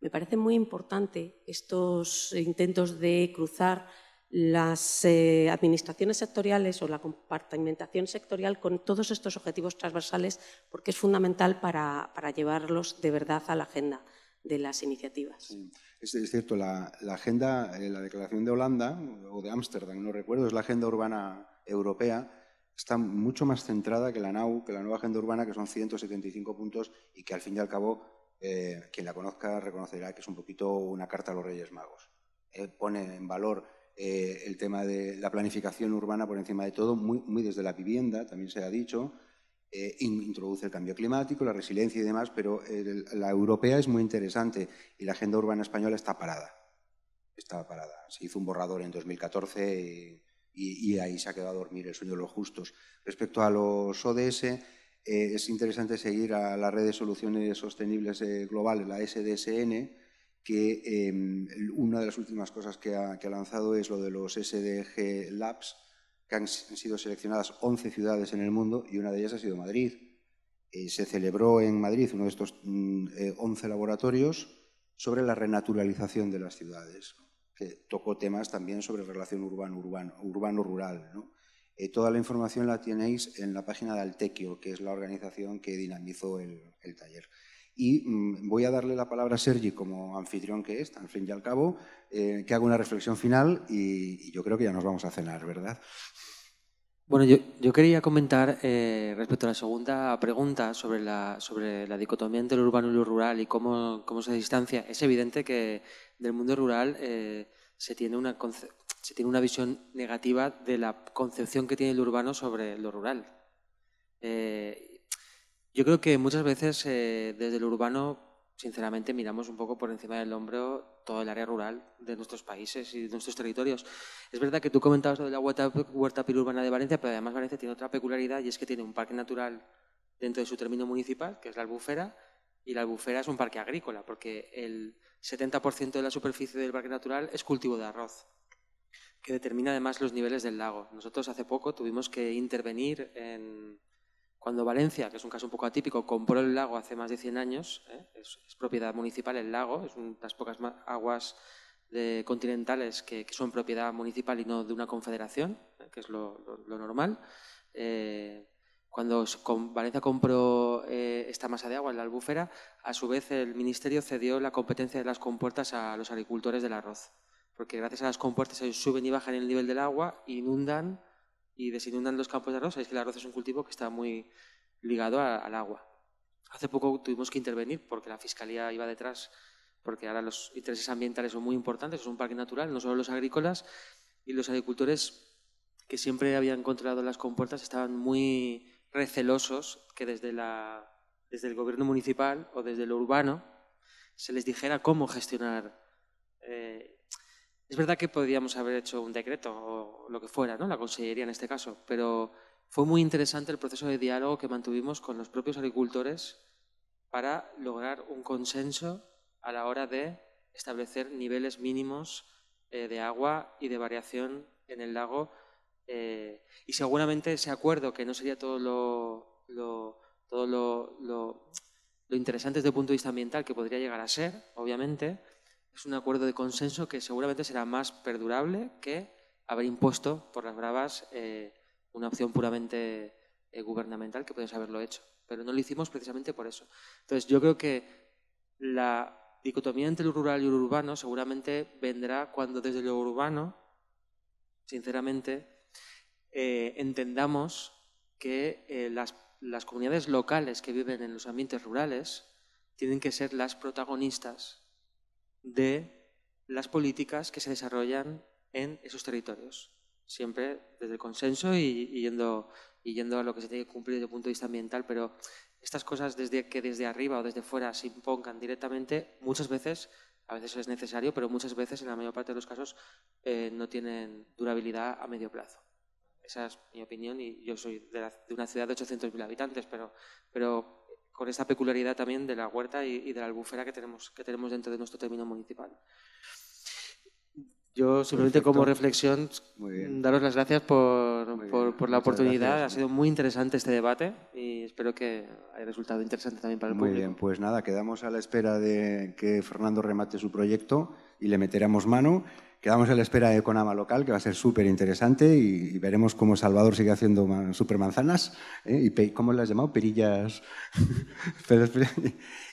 Me parece muy importante estos intentos de cruzar las administraciones sectoriales o la compartimentación sectorial con todos estos objetivos transversales, porque es fundamental para llevarlos de verdad a la agenda de las iniciativas. Sí. Es cierto, la agenda, la declaración de Holanda o de Ámsterdam, no recuerdo, es la Agenda Urbana Europea. Está mucho más centrada que la NAU, que la nueva agenda urbana, que son 175 puntos y que al fin y al cabo quien la conozca reconocerá que es un poquito una carta a los Reyes Magos. Pone en valor el tema de la planificación urbana por encima de todo, muy desde la vivienda, también se ha dicho, introduce el cambio climático, la resiliencia y demás, pero la europea es muy interesante y la agenda urbana española está parada. Está parada. Se hizo un borrador en 2014 y ahí se ha quedado a dormir el sueño de los justos. Respecto a los ODS, es interesante seguir a la Red de Soluciones Sostenibles Globales, la SDSN, que una de las últimas cosas que ha lanzado es lo de los SDG Labs, que han sido seleccionadas 11 ciudades en el mundo y una de ellas ha sido Madrid. Se celebró en Madrid uno de estos 11 laboratorios sobre la renaturalización de las ciudades, que tocó temas también sobre relación urbano-rural, ¿no? Toda la información la tenéis en la página de Altequio, que es la organización que dinamizó el taller. Y voy a darle la palabra a Sergi como anfitrión que es, al fin y al cabo, que haga una reflexión final y yo creo que ya nos vamos a cenar, ¿verdad? Bueno, yo quería comentar respecto a la segunda pregunta sobre la dicotomía entre lo urbano y lo rural y cómo se distancia. Es evidente que del mundo rural se tiene una visión negativa de la concepción que tiene el urbano sobre lo rural. Yo creo que muchas veces desde lo urbano sinceramente miramos un poco por encima del hombro todo el área rural de nuestros países y de nuestros territorios. Es verdad que tú comentabas lo de la huerta pirurbana de Valencia, pero además Valencia tiene otra peculiaridad y es que tiene un parque natural dentro de su término municipal, que es la Albufera, y la Albufera es un parque agrícola, porque el 70% de la superficie del parque natural es cultivo de arroz, que determina además los niveles del lago. Nosotros hace poco tuvimos que intervenir cuando Valencia, que es un caso un poco atípico, compró el lago hace más de 100 años, es propiedad municipal el lago, es una de las pocas aguas continentales que son propiedad municipal y no de una confederación, que es lo normal. Cuando Valencia compró esta masa de agua en la Albufera, a su vez el Ministerio cedió la competencia de las compuertas a los agricultores del arroz, porque gracias a las compuertas ellos suben y bajan el nivel del agua, inundan y desinundan los campos de arroz. Sabéis que el arroz es un cultivo que está muy ligado al agua. Hace poco tuvimos que intervenir porque la Fiscalía iba detrás, porque ahora los intereses ambientales son muy importantes, es un parque natural, no solo los agrícolas, y los agricultores que siempre habían controlado las compuertas estaban muy recelosos que desde el gobierno municipal o desde lo urbano se les dijera cómo gestionar. Es verdad que podríamos haber hecho un decreto o lo que fuera, ¿no? La consellería en este caso, pero fue muy interesante el proceso de diálogo que mantuvimos con los propios agricultores para lograr un consenso a la hora de establecer niveles mínimos de agua y de variación en el lago. Y seguramente ese acuerdo, que no sería todo lo interesante desde el punto de vista ambiental que podría llegar a ser, obviamente, es un acuerdo de consenso que seguramente será más perdurable que haber impuesto por las bravas una opción puramente gubernamental, que podemos haberlo hecho. Pero no lo hicimos precisamente por eso. Entonces, yo creo que la dicotomía entre lo rural y lo urbano seguramente vendrá cuando desde lo urbano, sinceramente, entendamos que las comunidades locales que viven en los ambientes rurales tienen que ser las protagonistas de las políticas que se desarrollan en esos territorios, siempre desde el consenso y yendo a lo que se tiene que cumplir desde el punto de vista ambiental, pero estas cosas que desde arriba o desde fuera se impongan directamente, muchas veces, a veces es necesario, pero muchas veces, en la mayor parte de los casos, no tienen durabilidad a medio plazo. Esa es mi opinión y yo soy de una ciudad de 800.000 habitantes, pero con esta peculiaridad también de la huerta y de la albufera que tenemos dentro de nuestro término municipal. Yo simplemente como reflexión daros las gracias por la oportunidad. Gracias. Ha sido muy interesante este debate y espero que haya resultado interesante también para el público. Muy bien, pues nada, quedamos a la espera de que Fernando remate su proyecto y le meteremos mano. Quedamos a la espera de Conama Local, que va a ser súper interesante y veremos cómo Salvador sigue haciendo supermanzanas. ¿Y cómo las has llamado? Perillas.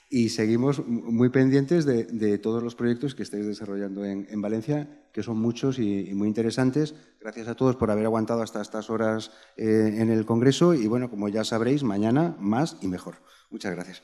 Y seguimos muy pendientes de todos los proyectos que estáis desarrollando en Valencia, que son muchos y muy interesantes. Gracias a todos por haber aguantado hasta estas horas en el Congreso y, bueno, como ya sabréis, mañana más y mejor. Muchas gracias.